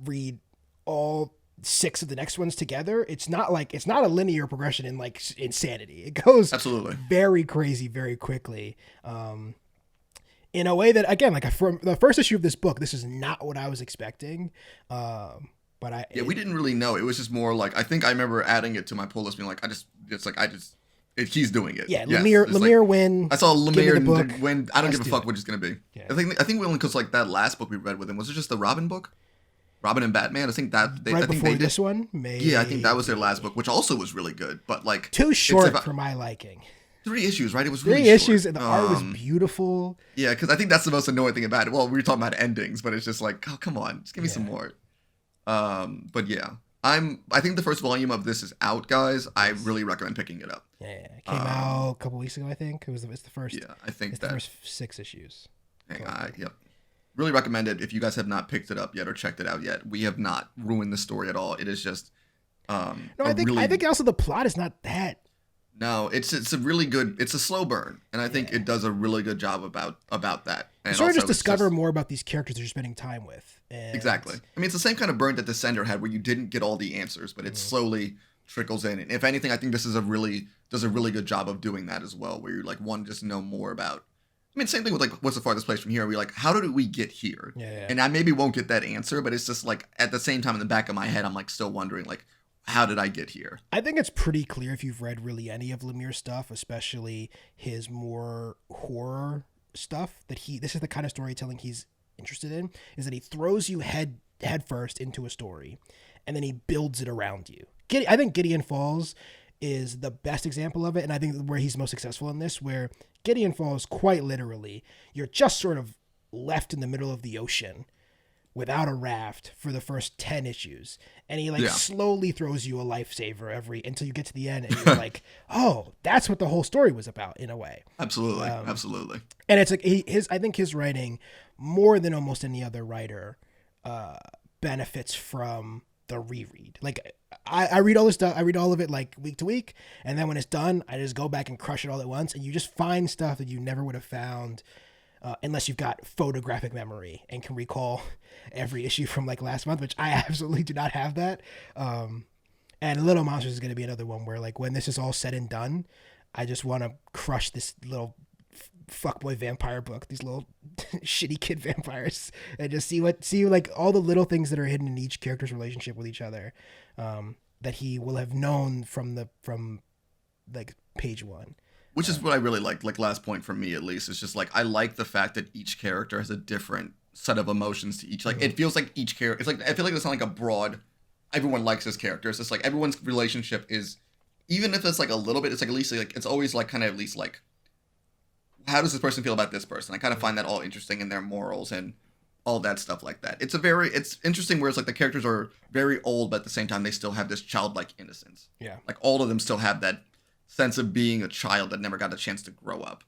read all 6 of the next ones together, it's not a linear progression in like insanity. It goes Absolutely very crazy very quickly, in a way that, again, like from the first issue of this book, this is not what I was expecting. But we didn't really know. It was just more like, I think I remember adding it to my pull list, being like, he's doing it. Yeah, yes, Lemire like, win. I saw Lemire win. I don't give a fuck it. what it's gonna be. Yeah. I think we only because like that last book we read with him, was it just the Robin book, Robin and Batman? I think that Right before this one, maybe. Yeah, I think that was their last book, which also was really good, but like too short for my liking. 3 issues, right? It was really 3 issues, short. and the art was beautiful. Yeah, because I think that's the most annoying thing about it. Well, we were talking about endings, but it's just like, oh, come on, just give me some more. But yeah, I think the first volume of this is out, guys. I really recommend picking it up. Yeah, it came out a couple weeks ago, I think. It's the first. Yeah, I think it's the first 6 issues. Yep. Really recommend it if you guys have not picked it up yet or checked it out yet. We have not ruined the story at all. It is just I think also the plot is not that. No, it's a really good. It's a slow burn, and I think it does a really good job about that. And You sort of also just discover more about these characters that you're spending time with. And exactly. I mean, it's the same kind of burn that Descender had, where you didn't get all the answers, but it slowly trickles in. And if anything, I think this is does a really good job of doing that as well, where you like want to just know more about. I mean, same thing with like, what's the farthest place from here? We're like, how did we get here? Yeah. And I maybe won't get that answer, but it's just like at the same time in the back of my head, I'm like still wondering like, how did I get here? I think it's pretty clear if you've read really any of Lemire's stuff, especially his more horror stuff, that this is the kind of storytelling he's interested in, is that he throws you head first into a story and then he builds it around you. I think Gideon Falls is the best example of it, and I think where he's most successful in this, where Gideon Falls, quite literally, you're just sort of left in the middle of the ocean without a raft for the first 10 issues, and he slowly throws you a lifesaver until you get to the end, and you're like, oh, that's what the whole story was about, in a way. Absolutely. Absolutely. And it's like I think his writing, more than almost any other writer, benefits from the reread. Like I read all this stuff, I read all of it like week to week, and then when it's done, I just go back and crush it all at once, and you just find stuff that you never would have found unless you've got photographic memory and can recall every issue from like last month, which I absolutely do not have that. And Little Monsters is going to be another one where like when this is all said and done, I just want to crush this little fuckboy vampire book, these little shitty kid vampires, and just see like all the little things that are hidden in each character's relationship with each other, that he will have known from like page 1. Which is what I really like last point for me at least. It's just like, I like the fact that each character has a different set of emotions to each. Like it feels like each character. It's like I feel like it's not like a broad. Everyone likes this character. It's just like everyone's relationship is, even if it's like a little bit, it's like at least like it's always like kind of at least like, how does this person feel about this person? I kind of find that all interesting in their morals and all that stuff like that. It's interesting where it's like the characters are very old, but at the same time they still have this childlike innocence. Yeah. Like all of them still have that sense of being a child that never got a chance to grow up.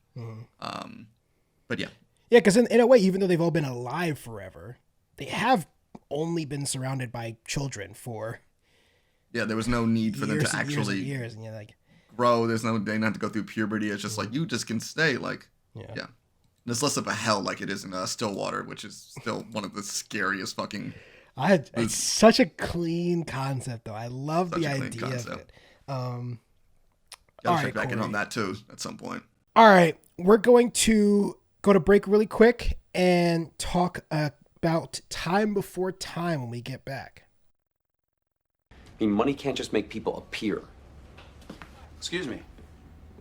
But yeah. Yeah, because in a way, even though they've all been alive forever, they have only been surrounded by children for there was no need for them to actually years, and you're like, grow. They don't have to go through puberty. It's just like you just can stay like yeah. And it's less of a hell like it is in Stillwater, which is still one of the scariest fucking. It's such a clean concept, though. I love the idea of it. Gotta check back in on that too at some point. All right, we're going to go to break really quick and talk about Time Before Time when we get back. I mean, money can't just make people appear. Excuse me.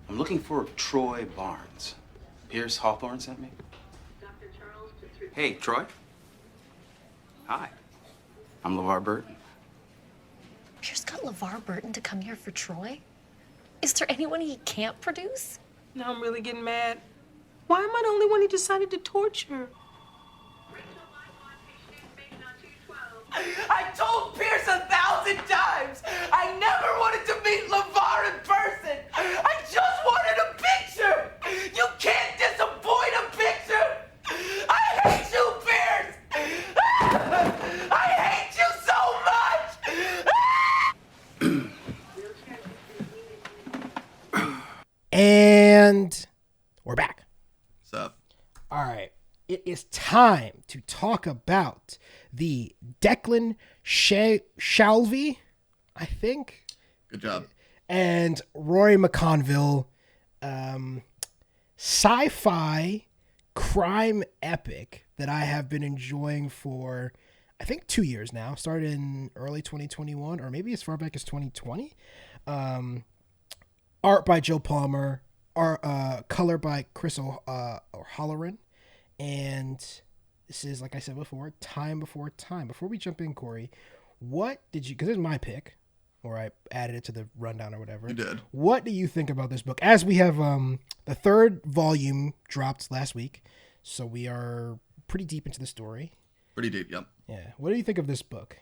I'm looking for Troy Barnes. Pierce Hawthorne sent me. Hey, Troy. Hi. I'm LeVar Burton. Pierce got LeVar Burton to come here for Troy? Is there anyone he can't produce? Now I'm really getting mad. Why am I the only one he decided to torture? I told Pierce 1,000 times I never wanted to meet LeVar in person. I just wanted a picture. You can't disappoint a picture. I hate you, Pierce. I hate you so much. And we're back. What's up? All right. It is time to talk about the Declan Shalvey, I think. Good job. And Rory McConville sci-fi crime epic that I have been enjoying for, I think, 2 years now. Started in early 2021, or maybe as far back as 2020. Art by Joe Palmer, color by Chris O'Halloran. And this is, like I said before, Time Before Time. Before we jump in, Corey, what did you, because it's my pick, or I added it to the rundown or whatever. You did. What do you think about this book? As we have the third volume dropped last week, so we are pretty deep into the story. Pretty deep, yep. Yeah. What do you think of this book?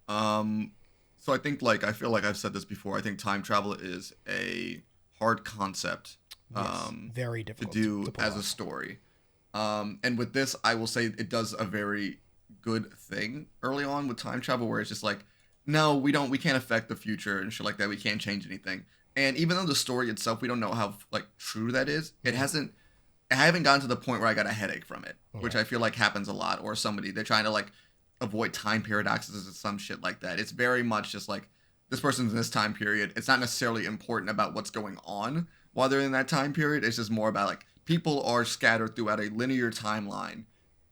So I think, like, I feel like I've said this before. I think time travel is a hard concept very difficult to do to pull as a off. story. And with this, I will say it does a very good thing early on with time travel, where it's just like, no, we can't affect the future and shit like that. We can't change anything. And even though the story itself, we don't know how like true that is. I haven't gotten to the point where I got a headache from it, which I feel like happens a lot. Or they're trying to like avoid time paradoxes or some shit like that. It's very much just like, this person's in this time period. It's not necessarily important about what's going on while they're in that time period. It's just more about like, people are scattered throughout a linear timeline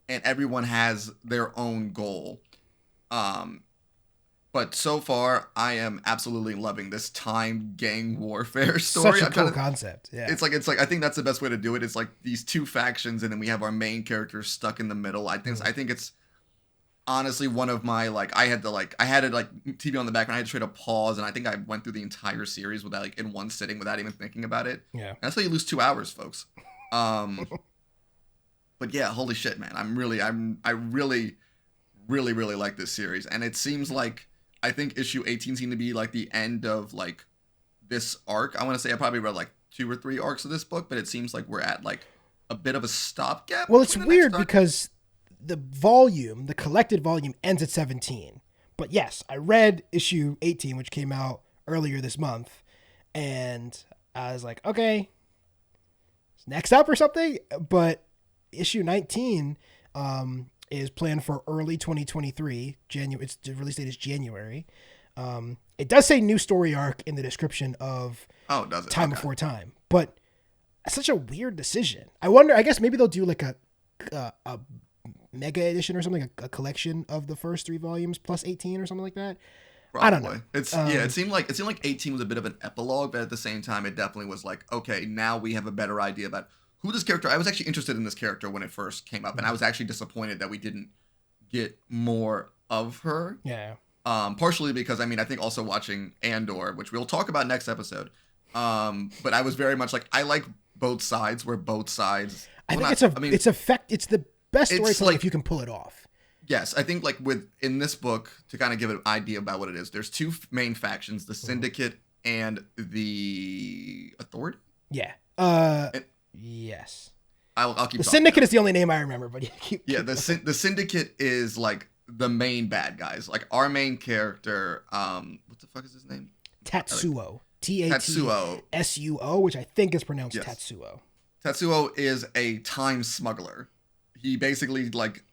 and everyone has their own goal. But so far, I am absolutely loving this time gang warfare story. Such a cool concept. Yeah. It's like I think that's the best way to do it. It's like these two factions, and then we have our main characters stuck in the middle. I think it's honestly one of my like I had it like TV on the background. I had to try to pause, and I think I went through the entire series without like in one sitting without even thinking about it. Yeah. And that's how you lose 2 hours, folks. But yeah, holy shit, man! I really like this series, and it seems like. I think issue 18 seemed to be like the end of like this arc. I want to say I probably read like 2 or 3 arcs of this book, but it seems like we're at like a bit of a stopgap. Well, it's weird because the collected volume ends at 17. But yes, I read issue 18, which came out earlier this month, and I was like, okay, next up or something. But issue 19, is planned for early 2023. Its release date is January. It does say new story arc in the description of does it? Time Before Time, but it's such a weird decision. I wonder. I guess maybe they'll do like a mega edition or something, a collection of the first 3 volumes plus 18 or something like that. Probably. I don't know. It seemed like 18 was a bit of an epilogue, but at the same time, it definitely was like, okay, now we have a better idea about who this character. I was actually interested in this character when it first came up, and I was actually disappointed that we didn't get more of her. Yeah. Partially because I think also watching Andor, which we'll talk about next episode. But I was very much like, I like both sides where both sides. It's the best storytelling if you can pull it off. Yes, I think like in this book, to kind of give an idea about what it is, there's two main factions: the Syndicate and the Authority. Yeah. Yes. I'll keep. The Syndicate is the only name I remember, but the Syndicate is like the main bad guys. Like our main character, what the fuck is his name? Tatsuo. Tatsuo. Tatsuo, which I think is pronounced Tatsuo. Tatsuo is a time smuggler. He basically like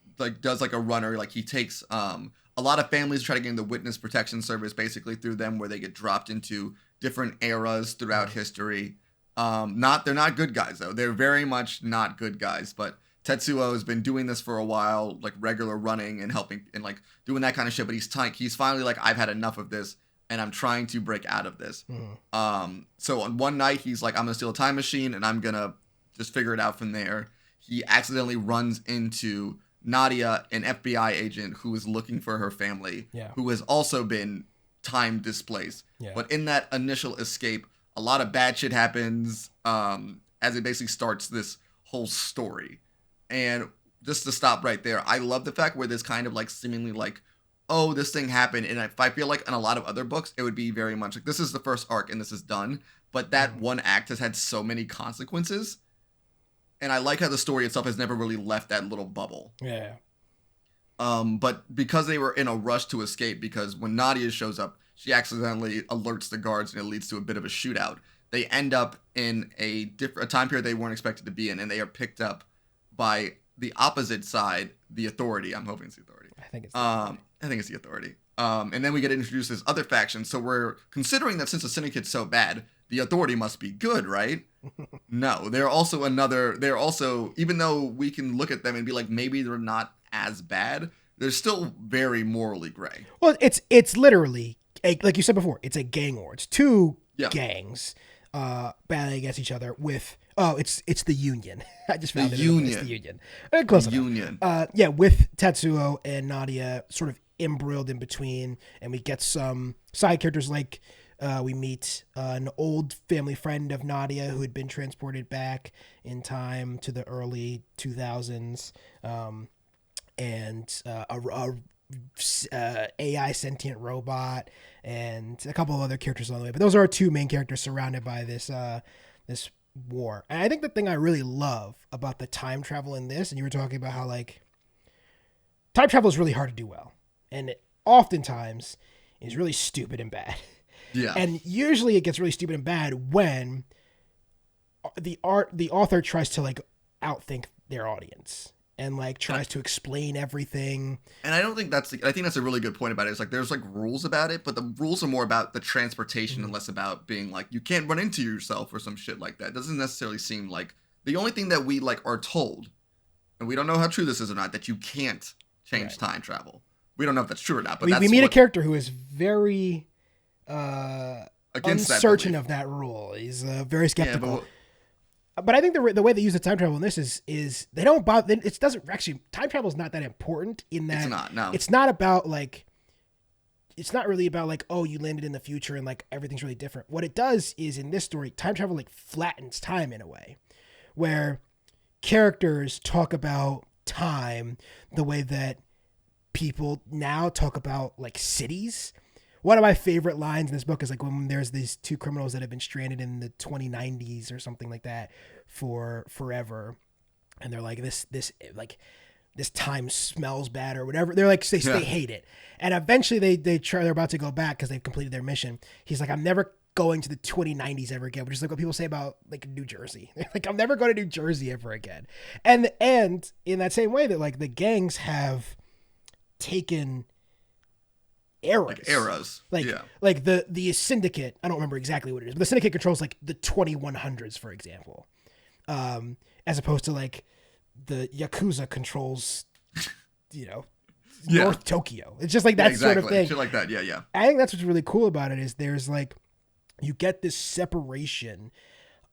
does like a runner. Like he takes a lot of families try to get in the witness protection service basically through them, where they get dropped into different eras throughout history. They're not good guys though. They're very much not good guys. But Tetsuo has been doing this for a while, like regular running and helping and like doing that kind of shit. But he's finally like, I've had enough of this, and I'm trying to break out of this. So on one night he's like, I'm gonna steal a time machine and I'm gonna just figure it out from there. He accidentally runs into Nadia, an FBI agent who is looking for her family, who has also been time displaced. But in that initial escape, a lot of bad shit happens as it basically starts this whole story. And just to stop right there, I love the fact where this kind of like seemingly like, oh, this thing happened. And if I feel like in a lot of other books, it would be very much like, this is the first arc and this is done. But that one act has had so many consequences. And I like how the story itself has never really left that little bubble. Yeah. But because they were in a rush to escape, because when Nadia shows up, she accidentally alerts the guards and it leads to a bit of a shootout. They end up in a time period they weren't expected to be in, and they are picked up by the opposite side, the Authority. I'm hoping it's the Authority. I think it's the Authority. And then we get introduced as other factions. So we're considering that since the Syndicate's so bad, the Authority must be good, right? No, they're also even though we can look at them and be like, maybe they're not as bad, they're still very morally gray. Well, it's literally, like you said before, it's a gang war. It's two gangs battling against each other with, it's the Union. I just found it's the Union. Close enough. Union. With Tetsuo and Nadia sort of embroiled in between, and we get some side characters like we meet an old family friend of Nadia who had been transported back in time to the early 2000s, and a AI sentient robot, and a couple of other characters along the way. But those are our two main characters surrounded by this war. And I think the thing I really love about the time travel in this, and you were talking about how like time travel is really hard to do well, and it oftentimes is really stupid and bad. Yeah. And usually it gets really stupid and bad when the author tries to like outthink their audience and like tries to explain everything. And I think that's a really good point about it. It's like there's like rules about it, but the rules are more about the transportation and less about being like, you can't run into yourself or some shit like that. It doesn't necessarily seem like the only thing that we like are told, and we don't know how true this is or not, that you can't change time travel. We don't know if that's true or not, but we meet a character who is very against uncertain of that rule. He's very skeptical. Yeah, but I think the way they use the time travel in this is they don't bother. It doesn't actually. Time travel is not that important in that. It's not. No. It's not about like. It's not really about like, oh, you landed in the future and like everything's really different. What it does is in this story, time travel like flattens time in a way, where characters talk about time the way that people now talk about like cities. One of my favorite lines in this book is like when there's these two criminals that have been stranded in the 2090s or something like that for forever. And they're like, this time smells bad or whatever. They're like, they hate it. And eventually they're about to go back because they've completed their mission. He's like, I'm never going to the 2090s ever again, which is like what people say about like New Jersey. They're like, I'm never going to New Jersey ever again. And in that same way that like the gangs have taken eras. Like the Syndicate, I don't remember exactly what it is, but the Syndicate controls like the 2100s, for example, as opposed to like the Yakuza controls, North Tokyo. It's just like that sort of thing. Shit like that. Yeah. I think that's what's really cool about it is there's like, you get this separation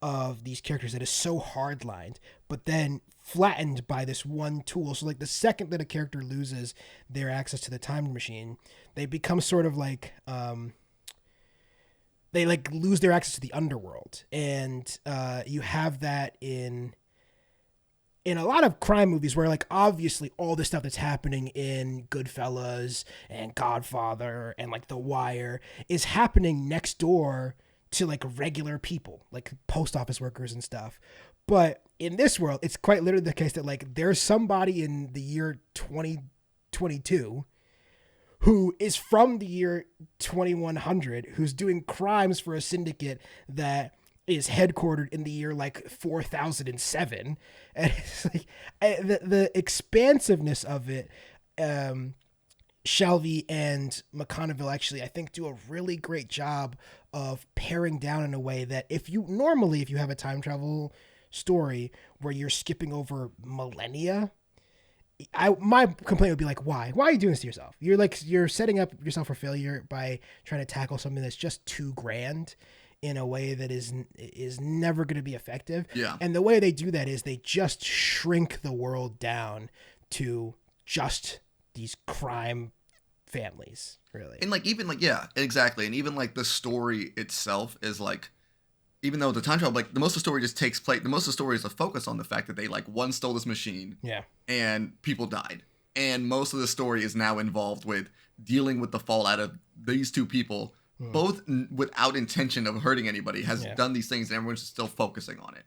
of these characters that is so hardlined, but then flattened by this one tool. So like the second that a character loses their access to the time machine, they become sort of like they like lose their access to the underworld. And you have that in a lot of crime movies where like obviously all the stuff that's happening in Goodfellas and Godfather and like The Wire is happening next door to like regular people, like post office workers and stuff. But in this world, it's quite literally the case that like there's somebody in the year 2022 who is from the year 2100 who's doing crimes for a syndicate that is headquartered in the year like 4007. And it's like the expansiveness of it, Shalvey and McConville actually, I think, do a really great job of paring down in a way that if you have a time travel story where you're skipping over millennia, my complaint would be like, why are you doing this to yourself? You're setting up yourself for failure by trying to tackle something that's just too grand in a way that is never going to be effective. Yeah. And the way they do that is they just shrink the world down to just these crime families, really. And like even like yeah, exactly. And even like the story itself is like, even though the time travel, like the most of the story just takes place. The most of the story is a focus on the fact that they like one stole this machine, yeah, and people died. And most of the story is now involved with dealing with the fallout of these two people, both without intention of hurting anybody, has done these things, and everyone's still focusing on it.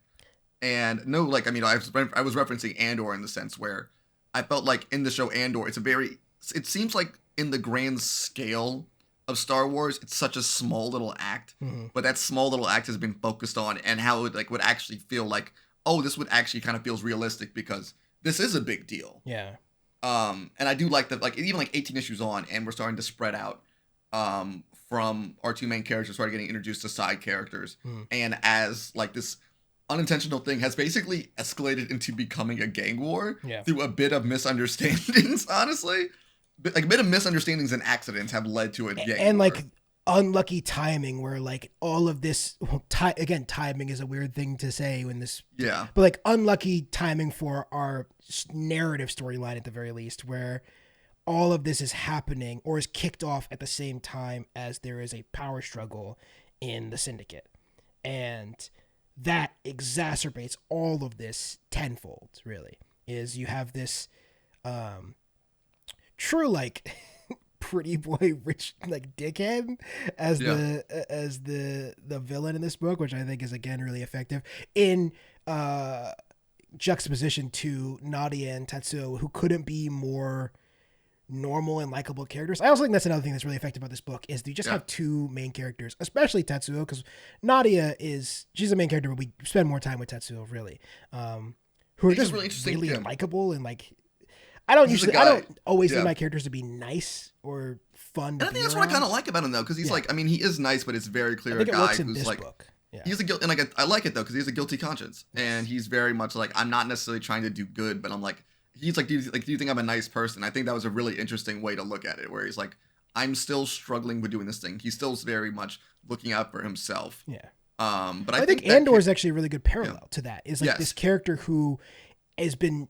And no, like I mean, I was referencing Andor in the sense where I felt like in the show Andor, it seems like in the grand scale of Star Wars, it's such a small little act, but that small little act has been focused on, and how it like would actually feel like, oh, this would actually kind of feels realistic because this is a big deal. Yeah. And I do like that, like even like 18 issues on, and we're starting to spread out from our two main characters, started getting introduced to side characters, and as like this unintentional thing has basically escalated into becoming a gang war through a bit of misunderstandings, honestly. Like a bit of misunderstandings and accidents have led to a gang and war. like unlucky timing where like all of this, well, again, timing is a weird thing to say when this, but like unlucky timing for our narrative storyline at the very least, where all of this is happening or is kicked off at the same time as there is a power struggle in the syndicate. And that exacerbates all of this tenfold, really, is you have this true like pretty boy rich like dickhead as the villain in this book, which I think is again really effective in juxtaposition to Nadia and Tetsuo, who couldn't be more normal and likable characters. I also think that's another thing that's really effective about this book is you just have two main characters, especially Tetsuo, because Nadia she's the main character, but we spend more time with Tetsuo really, who are just really likable and like I don't always need my characters to be nice or fun. And I think that's what I kind of like about him though, because he's like, I mean, he is nice, but it's very clear a guy who's like, he's a guilty, and like I like it though because he has a guilty conscience, and he's very much like, I'm not necessarily trying to do good, but I'm like, he's like, do you think I'm a nice person? I think that was a really interesting way to look at it, where he's like, I'm still struggling with doing this thing. He's still very much looking out for himself. Yeah. But I think Andor is actually a really good parallel to that. Is like this character who's been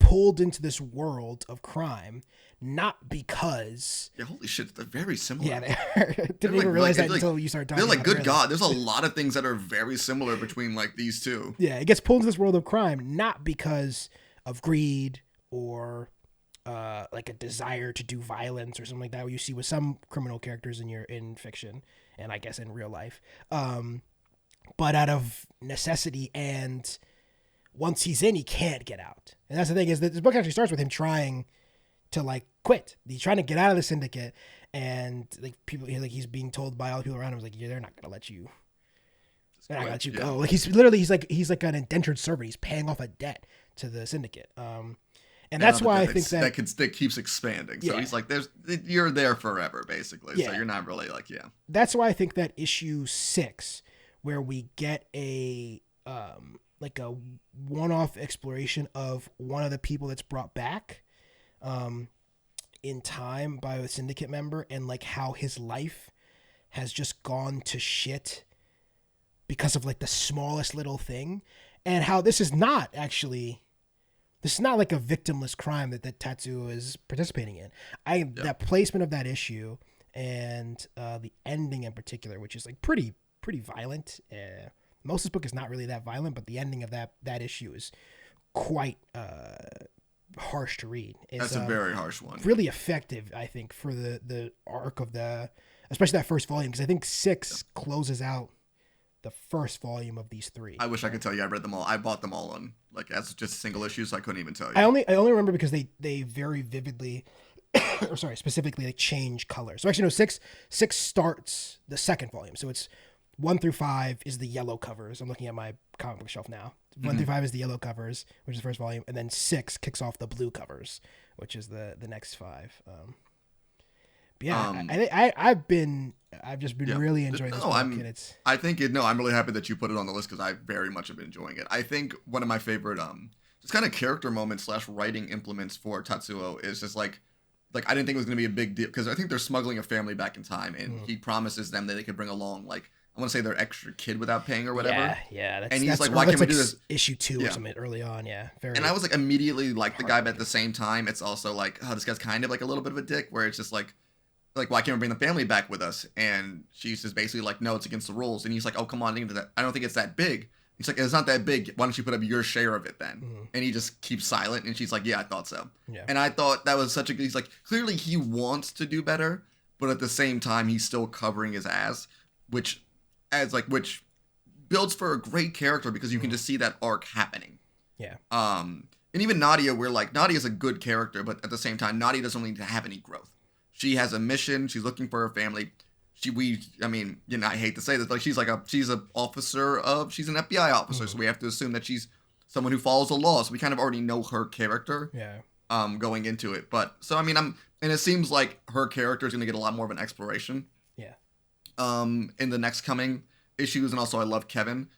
pulled into this world of crime, not because holy shit, they're very similar. Yeah, didn't even realize that until you started talking. They're like, about good God, there's a lot of things that are very similar between like these two. Yeah, it gets pulled into this world of crime not because of greed or like a desire to do violence or something like that, what you see with some criminal characters in fiction and I guess in real life, but out of necessity, and once he's in, he can't get out. And that's the thing, is that this book actually starts with him trying to like quit. He's trying to get out of the syndicate, and like people, like he's being told by all the people around him, like, yeah, they're not gonna let you. They're not gonna let you go. Like he's like an indentured servant. He's paying off a debt to the syndicate. And that's why I think that keeps expanding. So he's like, you're there forever, basically. Yeah. So you're not really like, That's why I think that issue 6, where we get a like a one-off exploration of one of the people that's brought back in time by a syndicate member, and like how his life has just gone to shit because of like the smallest little thing, and how this is not like a victimless crime that Tatsuo is participating in. That placement of that issue and the ending in particular, which is like pretty violent. Most of this book is not really that violent, but the ending of that issue is quite harsh to read. That's a very harsh one. Really effective, I think, for the arc of especially that first volume, because I think 6 closes out the first volume of these 3. I wish I could tell you I read them all. I bought them all on like as just single issues, so I couldn't even tell you. I only remember because they very vividly, or sorry, specifically like change colors. So actually no, 6 starts the second volume. So it's 1 through 5 is the yellow covers. I'm looking at my comic book shelf now. 1 through 5 is the yellow covers, which is the first volume, and then 6 kicks off the blue covers, which is the next 5. But yeah, I've just been really enjoying this book. I'm really happy that you put it on the list because I very much have been enjoying it. I think one of my favorite just kind of character moments / writing implements for Tatsuo is just like I didn't think it was going to be a big deal because I think they're smuggling a family back in time, and he promises them that they could bring along like I want to say their extra kid without paying or whatever. Yeah. And he's like, why can't we do this? Issue 2 or something early on, yeah. And I was like immediately like the guy, but at the same time, it's also like, oh, this guy's kind of like a little bit of a dick, where it's just like why can't we bring the family back with us? And she's just basically like, no, it's against the rules. And he's like, oh, come on, I don't think it's that big. He's like, it's not that big. Why don't you put up your share of it then? And he just keeps silent. And she's like, yeah, I thought so. Yeah. And I thought that was he's like, clearly he wants to do better, but at the same time, he's still covering his ass, which builds for a great character because you can just see that arc happening. Yeah. And even Nadia, we're like, Nadia's a good character, but at the same time, Nadia doesn't need to have any growth. She has a mission. She's looking for her family. I hate to say this, but she's an officer she's an FBI officer, so we have to assume that she's someone who follows the law. So we kind of already know her character. Yeah. Going into it, but so and it seems like her character is going to get a lot more of an exploration. Yeah. In the next coming issues, and also I love Kevin.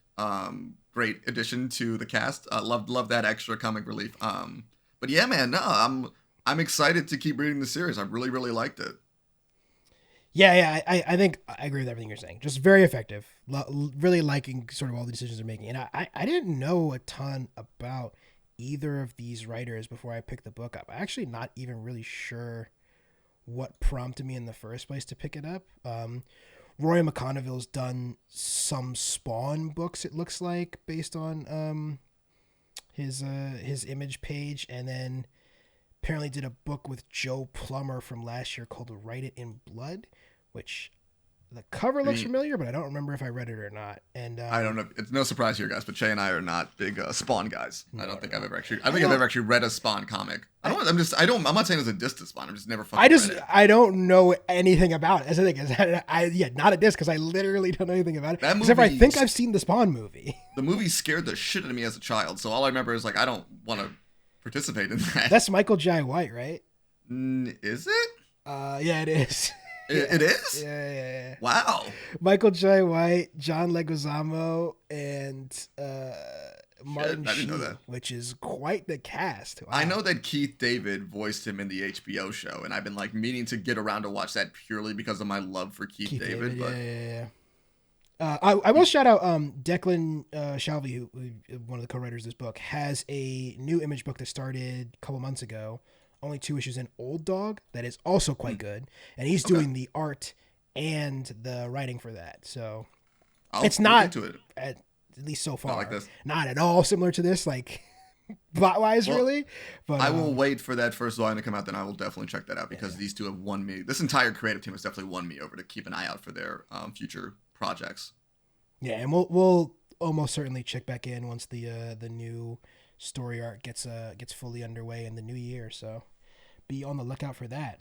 Great addition to the cast. Love that extra comic relief. But yeah, man, no, I'm excited to keep reading the series. I really, really liked it. Yeah, I think I agree with everything you're saying. Just very effective. Really liking sort of all the decisions they're making. And I didn't know a ton about either of these writers before I picked the book up. I'm actually not even really sure what prompted me in the first place to pick it up. Rory McConville's done some Spawn books, it looks like, based on his image page, and then apparently did a book with Joe Plummer from last year called Write It in Blood, which the cover looks familiar, but I don't remember if I read it or not. And I don't know. It's no surprise here, guys, but Che and I are not big Spawn guys. I don't think I've ever actually. I think I've ever actually read a Spawn comic. I'm not saying it's a diss to Spawn. I'm just never fucking. Read it. I don't know anything about it. That's the thing. Not a diss because I literally don't know anything about it. Except for I think I've seen the Spawn movie. The movie scared the shit out of me as a child. So all I remember is like I don't want to participate in that. That's Michael Jai White, right? Is it? Yeah, it is. It is? Yeah. Wow. Michael Jai White, John Leguizamo, and Martin I didn't know that. Which is quite the cast. Wow. I know that Keith David voiced him in the HBO show, and I've been like meaning to get around to watch that purely because of my love for Keith David. But yeah. I will shout out Declan Shalvey, who one of the co-writers of this book, has a new image book that started a couple months ago. Only 2 issues in, Old Dog, that is also quite good. And he's doing the art and the writing for that. So it's not, at least so far, like this. Not at all similar to this, like plot-wise, really. But I will wait for that first volume to come out, then I will definitely check that out because these two have won me. This entire creative team has definitely won me over to keep an eye out for their future projects. Yeah, and we'll almost certainly check back in once the new story arc gets fully underway in the new year, so be on the lookout for that.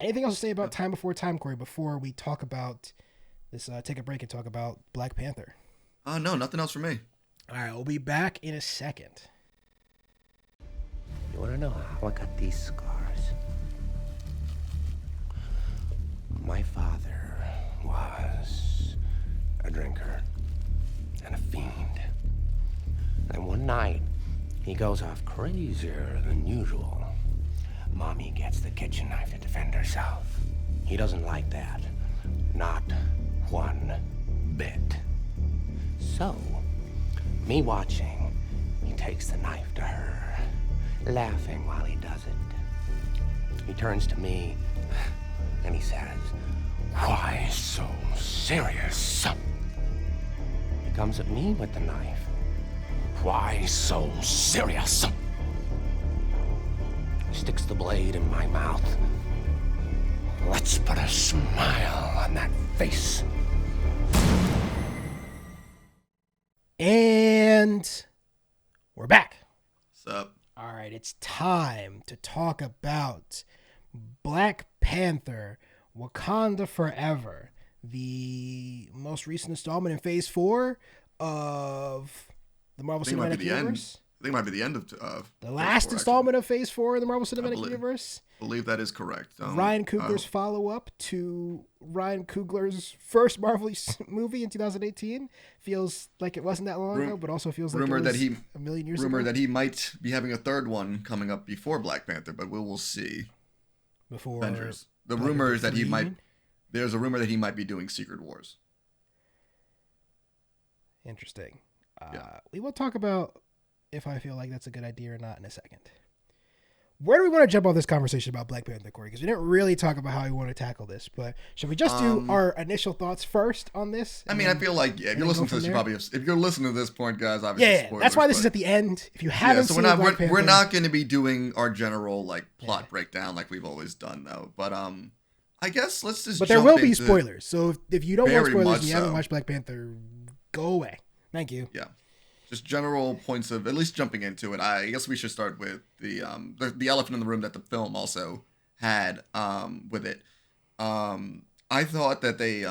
Anything else to say about Time Before Time, Corey, before we talk about this, take a break and talk about Black Panther? No, nothing else for me. All right, we'll be back in a second. You want to know how I got these scars? My father was a drinker and a fiend. And one night, he goes off crazier than usual. Mommy gets the kitchen knife to defend herself. He doesn't like that. Not one bit. So, me watching, he takes the knife to her, laughing while he does it. He turns to me and he says, "Why so serious?" He comes at me with the knife. "Why so serious?" He sticks the blade in my mouth. "Let's put a smile on that face." And we're back. What's up? All right, it's time to talk about Black Panther, Wakanda Forever, the most recent installment in Phase 4 of the Marvel Cinematic Universe. I think it might be the end of the last installment of Phase 4 of the Marvel Cinematic Universe. I believe that is correct. Ryan Coogler's follow-up to Ryan Coogler's first Marvel movie in 2018 feels like it wasn't that long ago, but also feels like it was a million years ago. Rumor that he might be having a third one coming up before Black Panther, but we will see. Before Avengers. The rumor is that he might. There's a rumor that he might be doing Secret Wars. Interesting. We will talk about if I feel like that's a good idea or not in a second. Where do we want to jump on this conversation about Black Panther, Corey? Because we didn't really talk about how we want to tackle this, but should we just do our initial thoughts first on this? I mean, I feel like if you're listening to this, you probably if you're listening to this point, guys, obviously. Yeah, that's why this is at the end. If you haven't seen Black Panther, we're not going to be doing our general plot breakdown like we've always done, though. But I guess let's just. But there will be spoilers, so if you don't want spoilers and you haven't watched Black Panther, go away. Thank you. Yeah. Just general points of at least jumping into it. I guess we should start with the elephant in the room that the film also had with it. I thought that they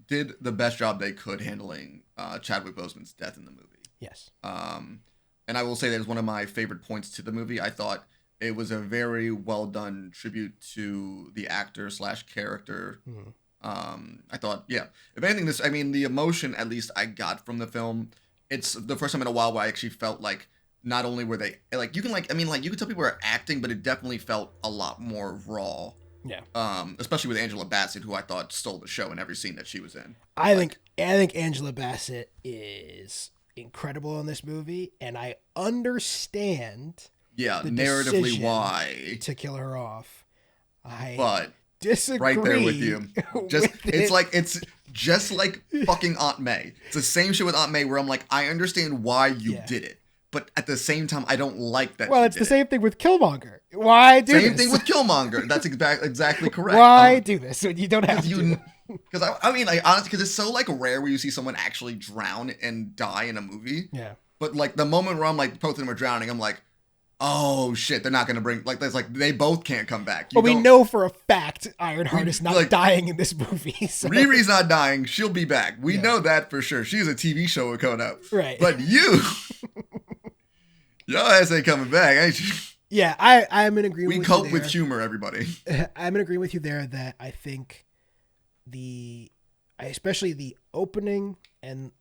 did the best job they could handling Chadwick Boseman's death in the movie. Yes. And I will say that is one of my favorite points to the movie. I thought it was a very well done tribute to the actor / character. Mm-hmm. I thought, yeah, if anything, the emotion at least I got from the film. It's the first time in a while where I actually felt like not only were they you can you could tell people were acting, but it definitely felt a lot more raw. Yeah. Especially with Angela Bassett, who I thought stole the show in every scene that she was in. I think Angela Bassett is incredible in this movie, and I understand. Yeah, narratively why to kill her off. But disagree. Right there with you. It's just like fucking Aunt May. It's the same shit with Aunt May where I'm like, I understand why you did it, but at the same time, I don't like that. Well, it's the same thing with Killmonger. Why do this? Same thing with Killmonger. That's exactly correct. Why do this when you don't have to? Because honestly, because it's so rare where you see someone actually drown and die in a movie. Yeah. But the moment where I'm both of them are drowning, I'm like, oh shit, they're not gonna bring they both can't come back. But we know for a fact Ironheart is not dying in this movie. So. Riri's not dying. She'll be back. We know that for sure. She's a TV show coming up. Right. But your ass ain't coming back, ain't you? Yeah, I'm in agreement. We cope with humor, everybody. I'm in agreement with you there that I think especially the opening and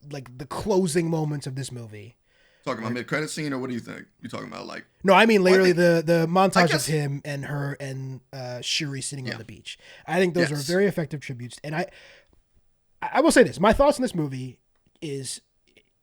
the closing moments of this movie. Talking about mid-credit scene, or what do you think? You talking about No, I mean literally the montage of him and her and Shuri sitting on the beach. I think those are very effective tributes. And I will say this: my thoughts on this movie is,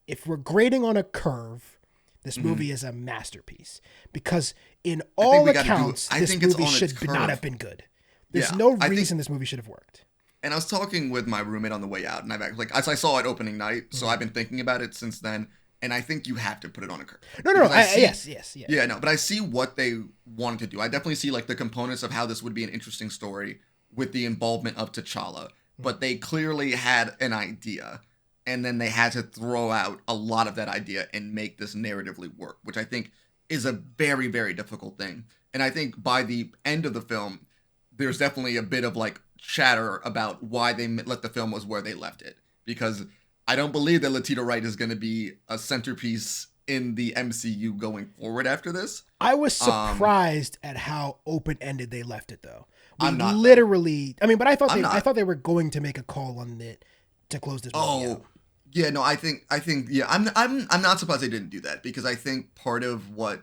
if we're grading on a curve, this movie is a masterpiece because in all accounts, this movie should not have been good. There's no reason this movie should have worked. And I was talking with my roommate on the way out, and I saw it opening night, so I've been thinking about it since then. And I think you have to put it on a curve. No. Yes. Yeah, no, but I see what they wanted to do. I definitely see the components of how this would be an interesting story with the involvement of T'Challa. But they clearly had an idea, and then they had to throw out a lot of that idea and make this narratively work, which I think is a very, very difficult thing. And I think by the end of the film, there's definitely a bit of chatter about why they let the film was where they left it. Because I don't believe that Letitia Wright is going to be a centerpiece in the MCU going forward after this. I was surprised at how open-ended they left it, though. I'm not. Literally, but I thought they were going to make a call on it to close this movie out. Yeah, no, I think, yeah, I'm not surprised they didn't do that, because I think part of what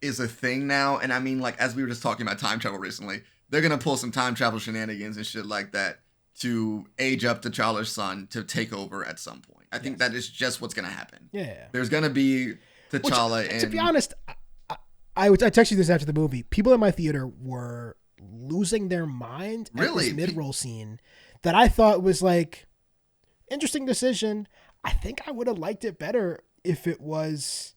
is a thing now, and as we were just talking about time travel recently, they're going to pull some time travel shenanigans and shit like that to age up T'Challa's son to take over at some point. I think that is just what's going to happen. Yeah. There's going to be T'Challa and... To be honest, I texted you this after the movie. People in my theater were losing their mind at this mid-roll scene that I thought was like, interesting decision. I think I would have liked it better if it was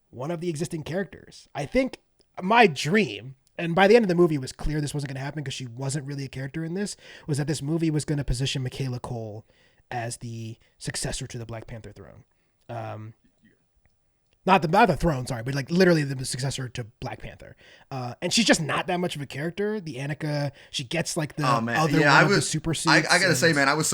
one of the existing characters. I think my dream, and by the end of the movie it was clear this wasn't going to happen because she wasn't really a character in this, was that this movie was going to position Michaela Cole as the successor to the Black Panther throne. Not the throne, sorry, but like literally the successor to Black Panther. And she's just not that much of a character. The Annika, she gets like the other one of the super suits. I gotta say, man, I was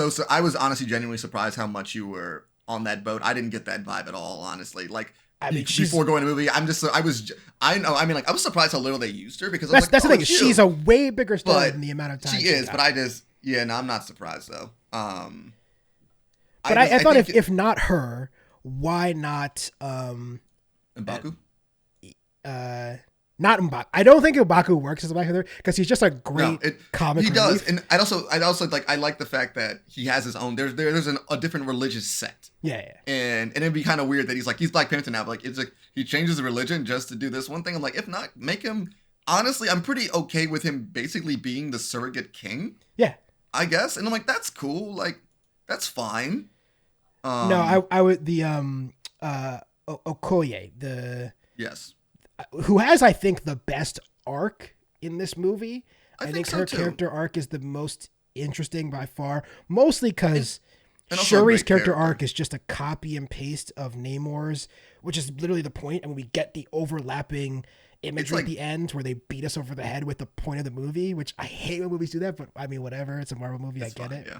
honestly genuinely surprised how much you were on that boat. I didn't get that vibe at all, honestly. Like, I mean, before going to the movie, I was surprised how little they used her because that's the thing. She's a way bigger star than the amount of time she is. But I'm not surprised though. But I thought if not her, why not M'Baku? Not M'Baku. I don't think M'Baku works as a Black Panther because he's just a great comic He relief. does, and I also like. I like the fact that he has his own. There's a different religious sect. Yeah. And it'd be kind of weird that he's Black Panther now, but like it's like he changes the religion just to do this one thing. I'm like, if not, make him. Honestly, I'm pretty okay with him basically being the surrogate king. Yeah. I guess, and I'm like, that's cool. Like, that's fine. No, I would Okoye, who has, I think, the best arc in this movie. I think so her too. character arc is the most interesting by far, mostly because and Shuri's character arc is just a copy and paste of Namor's, which is literally the point. And we get the overlapping imagery at the end where they beat us over the head with the point of the movie, which I hate when movies do that, but I mean, whatever. It's a Marvel movie. I get it. Yeah.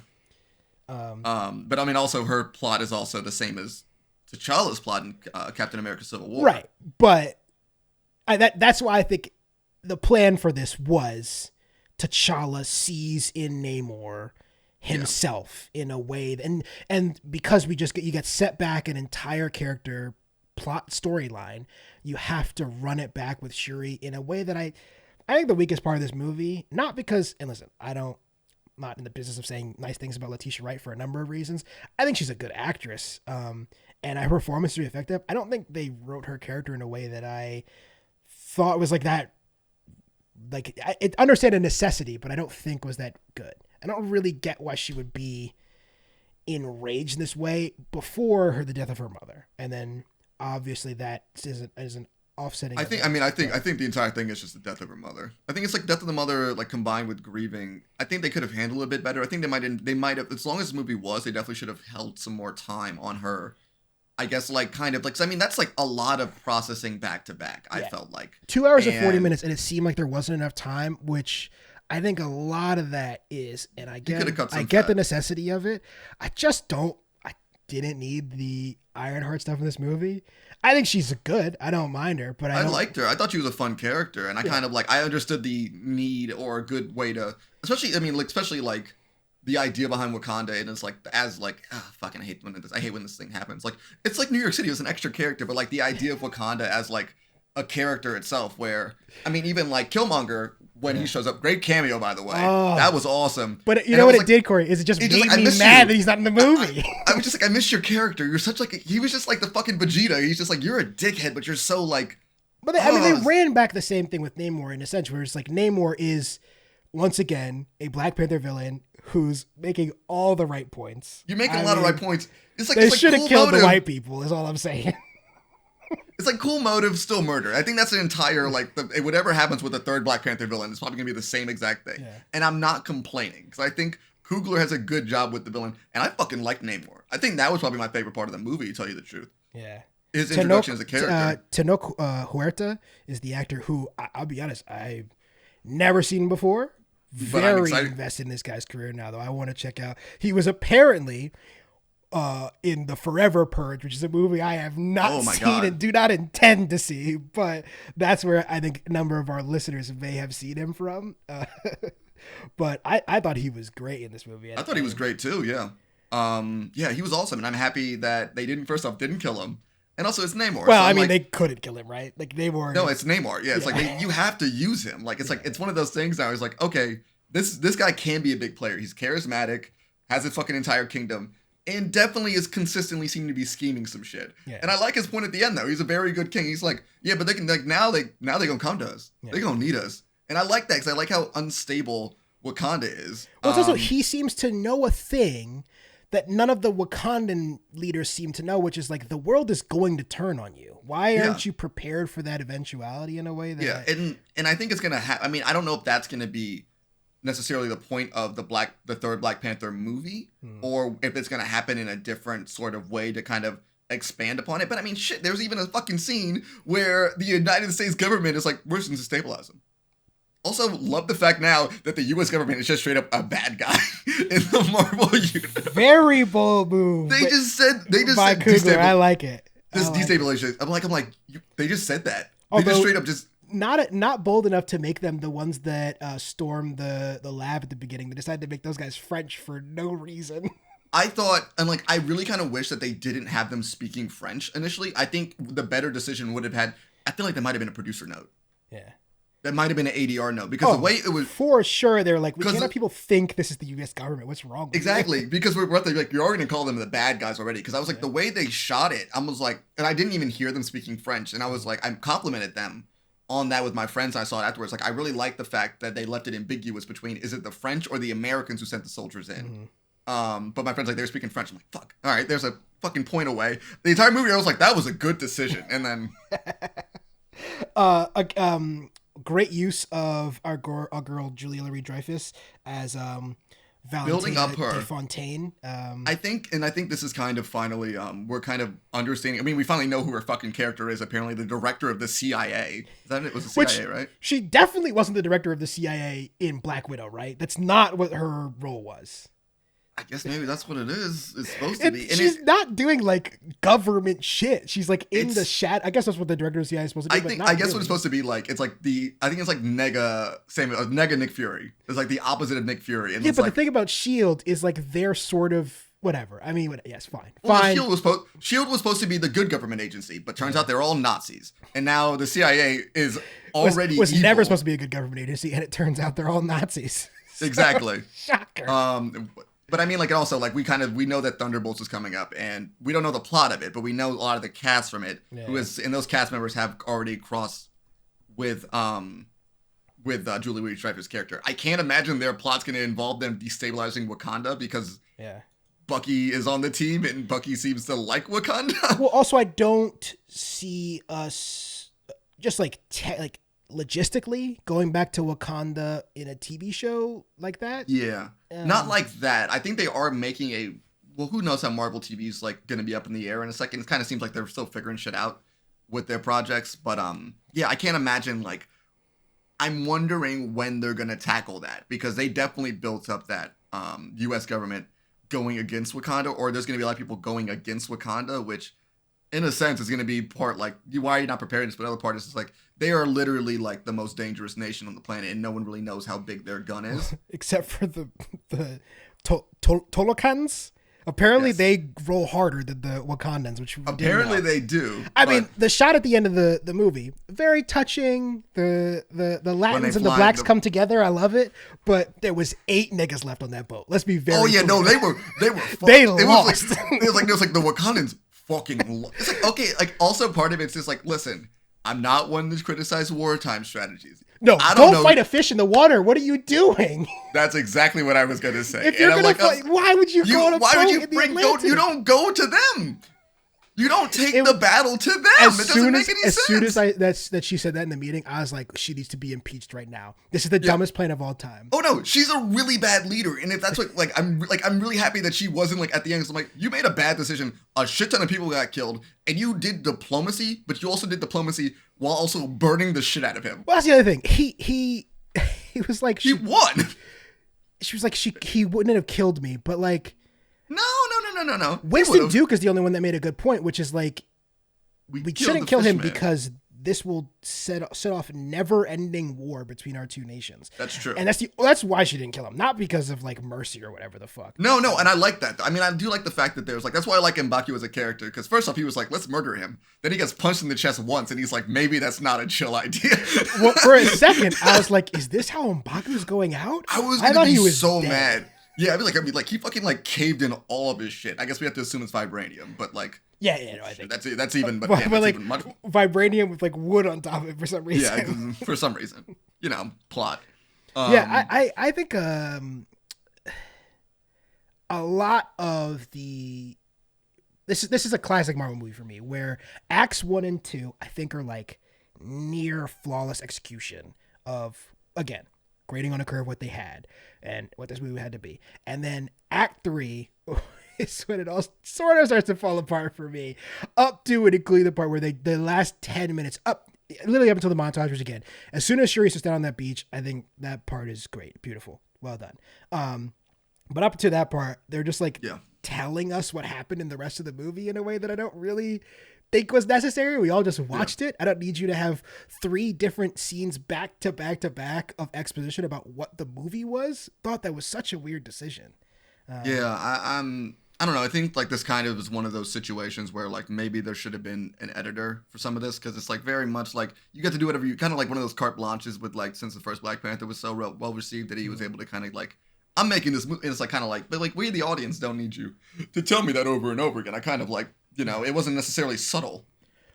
But I mean, also her plot is also the same as T'Challa's plot in Captain America: Civil War. Right, but that's why I think the plan for this was T'Challa sees in Namor himself in a way, and because you get set back an entire character plot storyline, you have to run it back with Shuri in a way that I think the weakest part of this movie, not because, and listen, not in the business of saying nice things about Letitia Wright for a number of reasons. I think she's a good actress, and her performance is really effective. I don't think they wrote her character in a way that I thought was like that. Like, I understand a necessity, but I don't think was that good. I don't really get why she would be enraged in this way before the death of her mother, and then obviously that is an offsetting. I think the entire thing is just the death of her mother. I think it's like death of the mother, like combined with grieving. I think they could have handled it a bit better. I think they might have, as long as this movie was, they definitely should have held some more time on her. I guess like kind of like, 'cause I mean, that's like a lot of processing back to back. I felt like 2 hours and 40 minutes, and it seemed like there wasn't enough time, which I think a lot of that is, and I get the necessity of it. I didn't need the Ironheart stuff in this movie. I think she's good. I don't mind her, but I liked her. I thought she was a fun character, and I kind of like, I understood the need or a good way to, especially like the idea behind Wakanda, and it's like, as like, fucking I hate when this thing happens. Like, it's like New York City was an extra character, but like the idea of Wakanda as like a character itself, where, I mean, even like Killmonger, when he shows up, great cameo, by the way. That was awesome. But you know what it did, Corey, is it just made me mad that he's not in the movie. I was just like, I miss your character. You're such like, he was just like the fucking Vegeta. He's just like, you're a dickhead, but you're so like. But they ran back the same thing with Namor in a sense, where it's like Namor is, once again, a Black Panther villain who's making all the right points. You're making a lot of right points. It's like they should have killed the white people, is all I'm saying. It's like cool motive, still murder. I think that's an entire, like, whatever happens with the third Black Panther villain, it's probably going to be the same exact thing. Yeah. And I'm not complaining, because I think Coogler has a good job with the villain, and I fucking like Namor. I think that was probably my favorite part of the movie, to tell you the truth. Yeah. His introduction as a character. Tenoch Huerta is the actor who, I'll be honest, I've never seen before. Very invested in this guy's career now, though. I want to check out. He was apparently in The Forever Purge, which is a movie I have not seen and do not intend to see, but that's where I think a number of our listeners may have seen him from. But I thought he was great in this movie. I thought he was great too, yeah. Yeah, he was awesome, and I'm happy that they didn't kill him. And also, it's Namor. Well, so I mean, they couldn't kill him, right? Like, Namor. No, it's Namor. Yeah, it's like, you have to use him. Like, it's like, it's one of those things now. It's like, okay, this guy can be a big player. He's charismatic, has a fucking entire kingdom, and definitely is consistently seeming to be scheming some shit. Yeah. And I like his point at the end though. He's a very good king. He's like, yeah, but they can like now they gonna come to us. Yeah. They're gonna need us. And I like that because I like how unstable Wakanda is. Well, it's also he seems to know a thing that none of the Wakandan leaders seem to know, which is like the world is going to turn on you. Why aren't you prepared for that eventuality in a way that? Yeah, and I think it's gonna happen. I mean, I don't know if that's gonna be necessarily the point of the third Black Panther movie, or if it's gonna happen in a different sort of way to kind of expand upon it. But I mean, shit, there's even a fucking scene where the United States government is like, we're just gonna stabilize them. Also, love the fact now that the U.S. government is just straight up a bad guy in the Marvel universe. Very bold move. They just said I like it. This destabilization. I'm like, they just said that. They just straight up just. Not bold enough to make them the ones that stormed the lab at the beginning. They decided to make those guys French for no reason. I thought, and like, I really kind of wish that they didn't have them speaking French initially. I think the better decision would have had, I feel like there might have been a producer note. Yeah. That might have been an ADR note because the way it was. For sure. They're like, we can't have people think this is the U.S. government. What's wrong with Exactly. Because we're like, you're already going to call them the bad guys already. Because I was like, the way they shot it, I was like, and I didn't even hear them speaking French. And I was like, I complimented them on that with my friends. I saw it afterwards. Like, I really like the fact that they left it ambiguous between, is it the French or the Americans who sent the soldiers in? But my friends, like, they're speaking French. I'm like, fuck. All right, there's a fucking point away. The entire movie, I was like, that was a good decision. And then. Great use of our girl Julia Louis-Dreyfus as building up her Fontaine. I think this is kind of finally we're kind of understanding. I mean, we finally know who her fucking character is. Apparently, the director of the CIA. Is that it? Was the CIA, right? She definitely wasn't the director of the CIA in Black Widow, right? That's not what her role was. I guess maybe that's what it is. It's supposed to be. And she's not doing like government shit. She's like in the shadow. I guess that's what the director of the CIA is supposed to be. I guess what it's supposed to be like. It's like I think it's like Nega Nick Fury. It's like the opposite of Nick Fury. And yeah, but the thing about Shield is like they're sort of whatever. I mean, yes, fine. Well, fine. Shield was supposed to be the good government agency, but turns out they're all Nazis. And now the CIA is already was evil. Never supposed to be a good government agency, and it turns out they're all Nazis. Exactly. Shocker. But I mean, like, also, like, we know that Thunderbolts is coming up, and we don't know the plot of it, but we know a lot of the cast from it, and those cast members have already crossed with Julie Louis-Dreyfus' character. I can't imagine their plot's going to involve them destabilizing Wakanda, because Bucky is on the team, and Bucky seems to like Wakanda. Well, also, I don't see us just, like, logistically going back to Wakanda in a TV show like that. Yeah. Not like that. I think they are making who knows how Marvel TV is like going to be up in the air in a second. It kind of seems like they're still figuring shit out with their projects. But yeah, I can't imagine, like, I'm wondering when they're going to tackle that, because they definitely built up that U.S. government going against Wakanda, or there's going to be a lot of people going against Wakanda, which in a sense is going to be part like, why are you not prepared? But other part is like, they are literally like the most dangerous nation on the planet, and no one really knows how big their gun is. Except for the Tolokans. Apparently they roll harder than the Wakandans, which apparently they do. I mean, the shot at the end of the movie, very touching. The Latins and the blacks come together. I love it. But there was 8 niggas left on that boat. Let's be very clear. No, they were they lost. It was like the Wakandans fucking it's like, okay, like, also part of it's just like, listen, I'm not one to criticize wartime strategies. No, don't fight a fish in the water. What are you doing? That's exactly what I was going to say. If you're going to fight, why would you go on a boat in the Atlantic? You don't go to them. You don't take the battle to them. It doesn't make any sense. As soon as that she said that in the meeting, I was like, she needs to be impeached right now. This is the dumbest plan of all time. Oh no, she's a really bad leader, and if that's what, like, I'm really happy that she wasn't like at the end. So I'm like, you made a bad decision. A shit ton of people got killed, and you did diplomacy, but you also did diplomacy while also burning the shit out of him. Well, that's the other thing. He was like, he won. She was like, he wouldn't have killed me, but like. No. Winston Duke is the only one that made a good point, which is like, we shouldn't kill him because this will set off never-ending war between our two nations. That's true. And that's why she didn't kill him, not because of like mercy or whatever the fuck. No, and I like that. I mean, I do like the fact that there's like, that's why I like M'Baku as a character, because first off, he was like, let's murder him. Then he gets punched in the chest once, and he's like, maybe that's not a chill idea. Well, for a second, I was like, is this how M'Baku's going out? I thought thought he was so dead. mad. Yeah, I mean, like he fucking like caved in all of his shit. I guess we have to assume it's vibranium, but like, Yeah, no, I think that's even, but, but that's like even much. vibranium with like wood on top of it for some reason. Yeah, for some reason, plot. I think a lot of the this is a classic Marvel movie for me, where acts 1 and 2 I think are like near flawless execution of, again, grading on a curve what they had and what this movie had to be, and then act 3 is when it all sort of starts to fall apart for me, up to and including the part where the last 10 minutes literally up until the montage, which again, as soon as Shuri sits down on that beach, I think that part is great, beautiful, well done. But up to that part, they're just like telling us what happened in the rest of the movie in a way that I don't really think was necessary. We all just watched it. I don't need you to have 3 different scenes back to back to back of exposition about what the movie was. Thought that was such a weird decision. I don't know. I think like this kind of is one of those situations where like maybe there should have been an editor for some of this, because it's like very much like you get to do whatever you kind of like one of those carte blanches with like, since the first Black Panther was so well received that he was able to kind of like, I'm making this movie, and it's like kind of like, but like we the audience don't need you to tell me that over and over again. I kind of like, it wasn't necessarily subtle.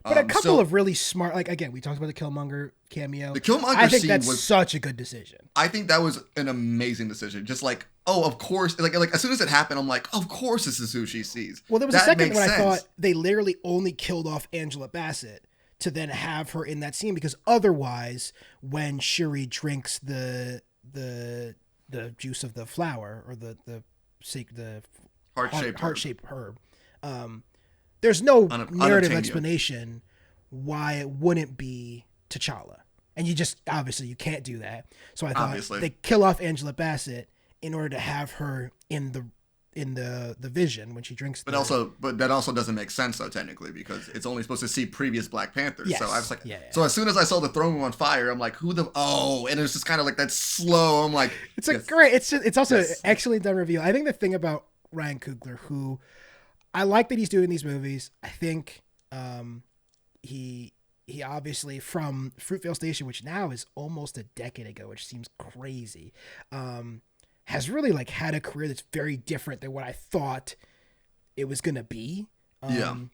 But a couple of really smart, like again, we talked about the Killmonger cameo. The Killmonger I think scene that's was such a good decision. I think that was an amazing decision. Just like, oh, of course, like as soon as it happened, I'm like, of course this is who she sees. Well, there was that a second makes when sense. I thought they literally only killed off Angela Bassett to then have her in that scene, because otherwise, when Shuri drinks the juice of the flower or the heart-shaped herb, there's no narrative unobtainium. explanation why it wouldn't be T'Challa. And you just, obviously, you can't do that. So I thought they kill off Angela Bassett in order to have her in the vision when she drinks. But that also doesn't make sense though, technically, because it's only supposed to see previous Black Panthers. Yes. So I was like, so as soon as I saw the throne room on fire, I'm like, and it's just kind of like that slow. I'm like, it's it's also an excellently done reveal. I think the thing about Ryan Coogler, who I like that he's doing these movies. I think he obviously, from Fruitvale Station, which now is almost a decade ago, which seems crazy, has really like had a career that's very different than what I thought it was gonna be. But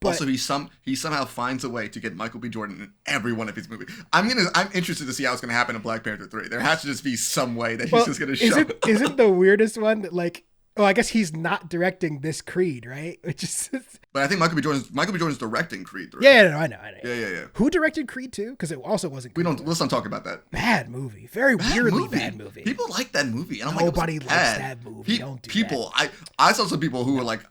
also, he somehow finds a way to get Michael B. Jordan in every one of his movies. I'm interested to see how it's gonna happen in Black Panther 3. There has to just be some way that he's just gonna show. Isn't the weirdest one that like? Oh, I guess he's not directing this Creed, right? Which is. But I think Michael B. Jordan's directing Creed 3. Yeah, I know. Yeah. Who directed Creed 2? Because it also wasn't. Creed Let's not talk about that. Bad movie, very weirdly bad movie. People like that movie, and I'm Nobody like, likes that movie. Don't do that. I saw some people who were like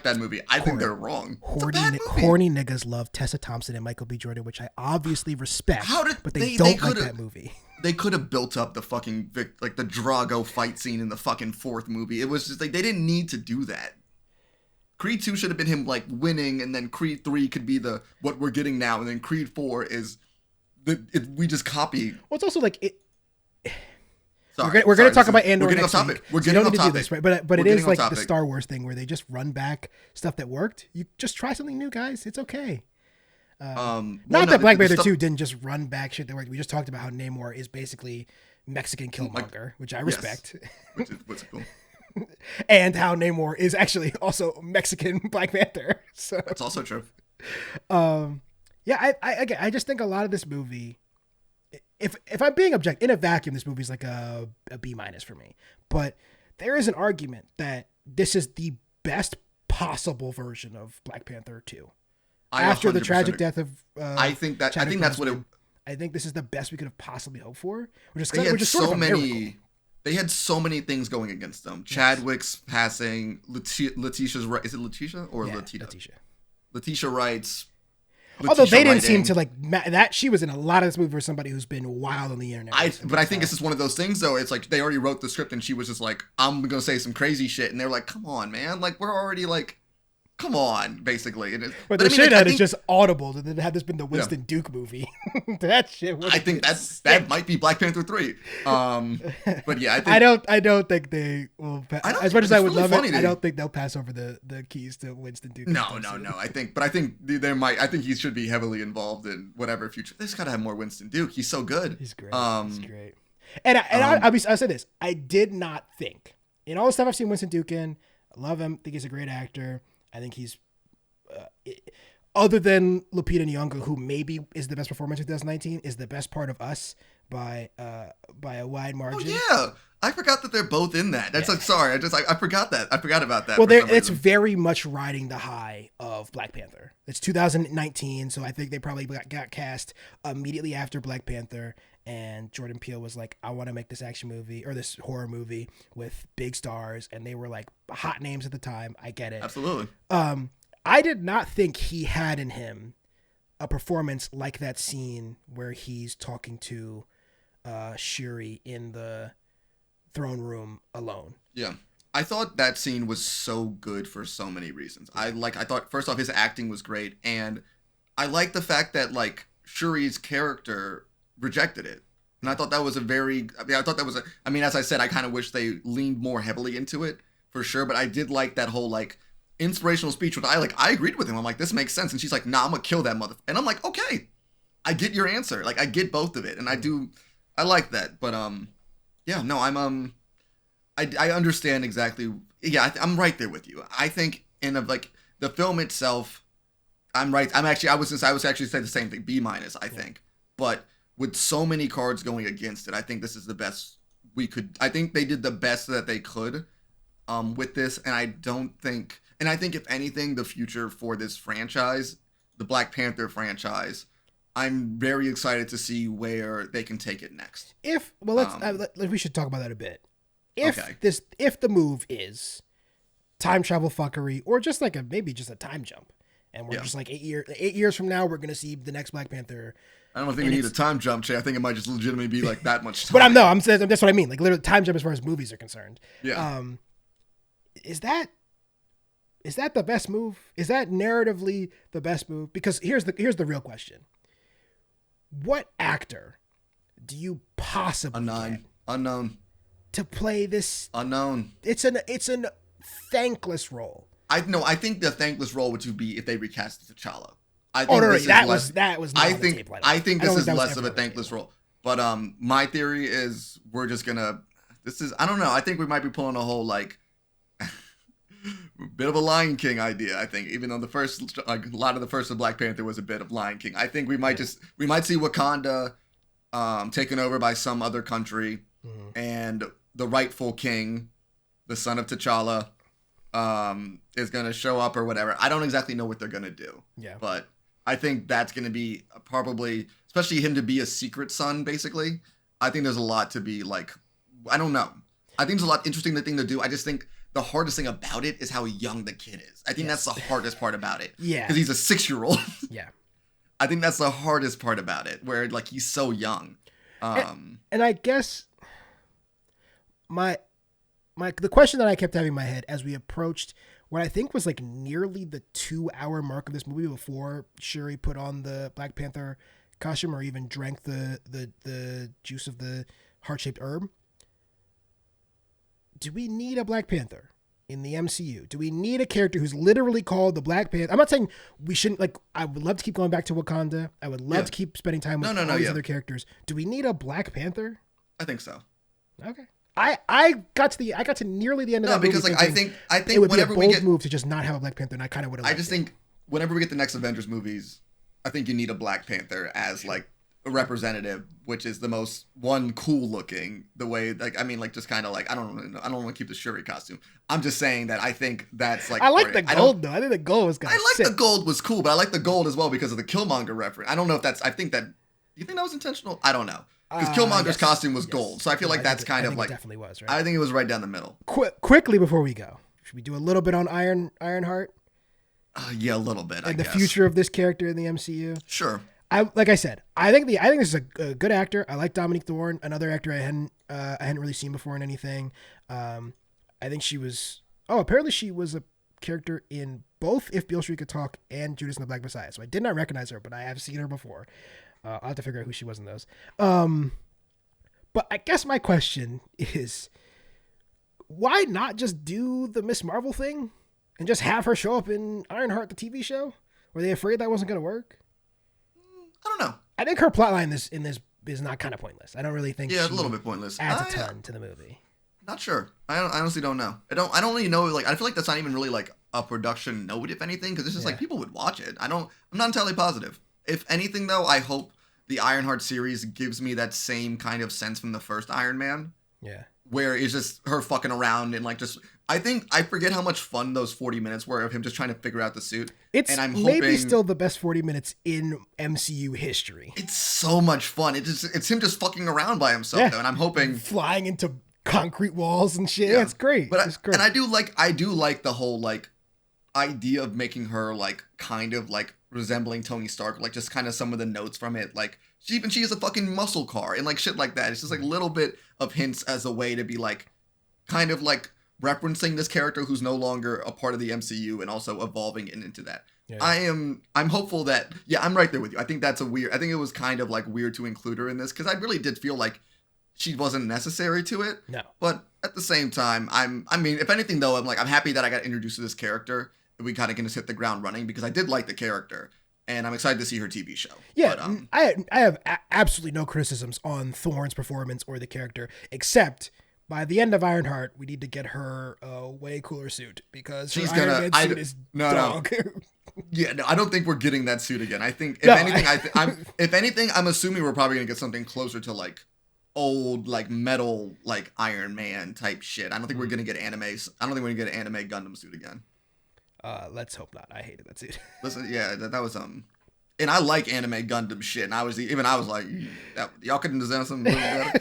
that movie. I think they're wrong. Horny niggas love Tessa Thompson and Michael B. Jordan, which I obviously respect. But they don't like that movie. They could have built up the fucking the Drago fight scene in the fucking 4th movie. It was just like they didn't need to do that. Creed 2 should have been him like winning, and then Creed 3 could be what we're getting now, and then Creed 4 is we just copy. Well, it's also like it. Sorry, we're going to talk about Andor we're getting next off topic. week. We're getting off topic. This, right? But it is like the Star Wars thing where they just run back stuff that worked. You just try something new, guys. It's okay. Not that Black Panther 2 didn't just run back shit that worked. We just talked about how Namor is basically Mexican Killmonger, which I respect. Which is cool. And how Namor is actually also Mexican Black Panther. So that's also true. I just think a lot of this movie, if I'm being objective, in a vacuum, this movie is like a B- for me. But there is an argument that this is the best possible version of Black Panther 2. After the tragic death of I think that's what it. I think this is the best we could have possibly hoped for. They had so many things going against them. Yes. Chadwick's passing, Letitia's right. Is it Letitia or Letitia? Letitia writes. Although they didn't seem to like that, she was in a lot of this movie for somebody who's been wild on the internet. But I think it's just one of those things, though. It's like they already wrote the script, and she was just like, "I'm gonna say some crazy shit," and they're like, "Come on, man! Like we're already like." come on, basically. But they should have just audible, and then had this been the Winston Duke movie. That shit. I think that might be Black Panther 3. But yeah, I don't think they will. As much as I would love it, I don't think they'll pass over the keys to Winston Duke. No. I think there might. I think he should be heavily involved in whatever future. They just gotta have more Winston Duke. He's so good. He's great. He's great. And I'll say this: I did not think in all the stuff I've seen Winston Duke in. I love him. I think he's a great actor. I think he's, other than Lupita Nyong'o, who maybe is the best performance in 2019, is the best part of Us by a wide margin. Oh yeah, I forgot that they're both in that. That's sorry, I forgot that. I forgot about that. Well, it's very much riding the high of Black Panther. It's 2019, so I think they probably got cast immediately after Black Panther. And Jordan Peele was like, I want to make this action movie or this horror movie with big stars. And they were like hot names at the time. I get it. Absolutely. I did not think he had in him a performance like that scene where he's talking to Shuri in the throne room alone. Yeah. I thought that scene was so good for so many reasons. I thought, first off, his acting was great. And I like the fact that like Shuri's character rejected it. And I thought that was as I said, I kind of wish they leaned more heavily into it for sure. But I did like that whole like inspirational speech with I agreed with him. I'm like, this makes sense. And she's like, nah, I'm gonna kill that mother. And I'm like, okay, I get your answer. Like I get both of it. And I like that. But yeah, no, I understand exactly. Yeah, I'm right there with you. I think the film itself, I'm right. I was actually saying the same thing, B-, I think. But with so many cards going against it, I think this is the best I think they did the best that they could with this. And I think if anything, the future for this franchise, the Black Panther franchise, I'm very excited to see where they can take it next. We should talk about that a bit. If the move is time travel fuckery or just like maybe just a time jump, and we're just like 8 years from now, we're going to see the next Black Panther. I don't think we need a time jump, Che. I think it might just legitimately be like that much time. But that's what I mean. Like literally time jump as far as movies are concerned. Yeah. Is that the best move? Is that narratively the best move? Because here's the real question. What actor do you possibly get unknown to play this? Unknown. It's an thankless role. I think the thankless role would be if they recast T'Challa. I think this is less of a thankless role. But my theory is we're just gonna. I don't know. I think we might be pulling a whole like bit of a Lion King idea. I think even though a lot of the first of Black Panther was a bit of Lion King. I think we might see Wakanda taken over by some other country, and the rightful king, the son of T'Challa, is gonna show up or whatever. I don't exactly know what they're gonna do. Yeah, but I think that's going to be probably, especially him to be a secret son, basically. I think there's a lot to be like, I don't know. I think there's a lot interesting thing to do. I just think the hardest thing about it is how young the kid is. I think that's the hardest part about it. Yeah. Because he's a 6-year-old. Yeah. I think that's the hardest part about it, where like he's so young. And I guess the question that I kept having in my head as we approached what I think was like nearly the 2-hour mark of this movie before Shuri put on the Black Panther costume or even drank the juice of the heart-shaped herb. Do we need a Black Panther in the MCU? Do we need a character who's literally called the Black Panther? I'm not saying we shouldn't, like, I would love to keep going back to Wakanda. I would love to keep spending time with all these other characters. Do we need a Black Panther? I think so. Okay. I got to nearly the end of that movie. No, because like I think it would whenever be a bold move to just not have a Black Panther, and I kind of would have. I just think whenever we get the next Avengers movies, I think you need a Black Panther as like a representative, which is the most cool looking. The way like just kind of like I don't want to keep the Shuri costume. I'm just saying that I think that's like I like the gold though. I think the gold was kind of sick. The gold was cool, but I like the gold as well because of the Killmonger reference. I don't know if that's. Do you think that was intentional? I don't know. Because Killmonger's costume was gold. So I feel like that's kind of like... it definitely was, right? I think it was right down the middle. Quickly before we go, should we do a little bit on Ironheart? Yeah, a little bit, and the future of this character in the MCU? Sure. Like I said, I think this is a good actor. I like Dominique Thorne, another actor I hadn't really seen before in anything. I think she was... Oh, apparently she was a character in both If Beale Street Could Talk and Judas and the Black Messiah. So I did not recognize her, but I have seen her before. I'll have to figure out who she was in those. But I guess my question is, why not just do the Miss Marvel thing and just have her show up in Ironheart, the TV show? Were they afraid that wasn't going to work? I don't know. I think her plotline in this is not kind of pointless. I don't really think Yeah, it's a little bit pointless. Adds a ton to the movie. Not sure. I honestly don't know. I don't really know. Like, I feel like that's not even really like a production note, if anything, because it's just like people would watch it. I'm not entirely positive. If anything, though, I hope the Ironheart series gives me that same kind of sense from the first Iron Man. Yeah. Where it's just her fucking around and like just. I forget how much fun those 40 minutes were of him just trying to figure out the suit. It's maybe still the best 40 minutes in MCU history. It's so much fun. It's him just fucking around by himself though, and I'm hoping flying into concrete walls and shit. Yeah, it's great. But it's great. And I do like the whole like idea of making her like kind of like resembling Tony Stark, like just kind of some of the notes from it, like she is a fucking muscle car and like shit like that. It's just like a little bit of hints as a way to be like kind of like referencing this character who's no longer a part of the MCU and also evolving into that. Yeah. I'm hopeful that I'm right there with you. I think I think it was kind of like weird to include her in this because I really did feel like she wasn't necessary to it. No. But at the same time, I mean, if anything though, I'm happy that I got introduced to this character and we kind of can just hit the ground running because I did like the character and I'm excited to see her TV show. Yeah, but, I have absolutely no criticisms on Thorne's performance or the character, except by the end of Ironheart, we need to get her a way cooler suit because her Iron Man suit is dog. Yeah, no, I don't think we're getting that suit again. I think if anything, I'm assuming we're probably gonna get something closer to like old like metal like Iron Man type shit. I don't think we're gonna get animes. I don't think we're gonna get an anime Gundam suit again. Let's hope not. I hated that suit. Listen, yeah, that was and I like anime Gundam shit, and I was like, y'all couldn't design something better.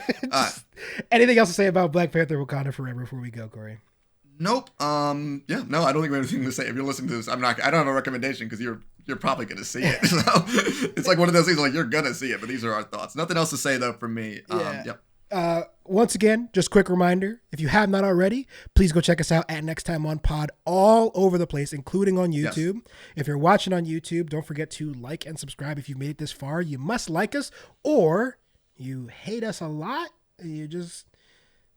Anything else to say about Black Panther: Wakanda Forever before we go, Corey? Nope. No, I don't think we have anything to say. If you're listening to this, I don't have a recommendation because you're probably gonna see it. So it's like one of those things like you're gonna see it, but these are our thoughts. Nothing else to say though from me. Yep. Once again, just quick reminder, if you have not already, please go check us out at Next Time On Pod all over the place, including on YouTube. Yes. If you're watching on YouTube, don't forget to like and subscribe. If you made it this far, you must like us, or you hate us a lot, and you just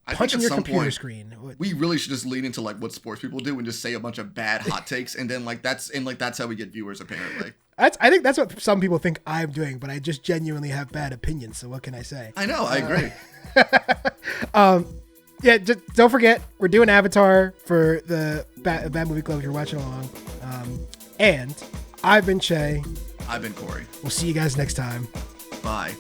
punching your computer screen. We really should just lean into like what sports people do and just say a bunch of bad hot takes, and then that's how we get viewers apparently. I think that's what some people think I'm doing, but I just genuinely have bad opinions. So what can I say? I know, I agree. Just don't forget, we're doing Avatar for the Bad Movie Club if you're watching along. And I've been Che. I've been Corey. We'll see you guys next time. Bye.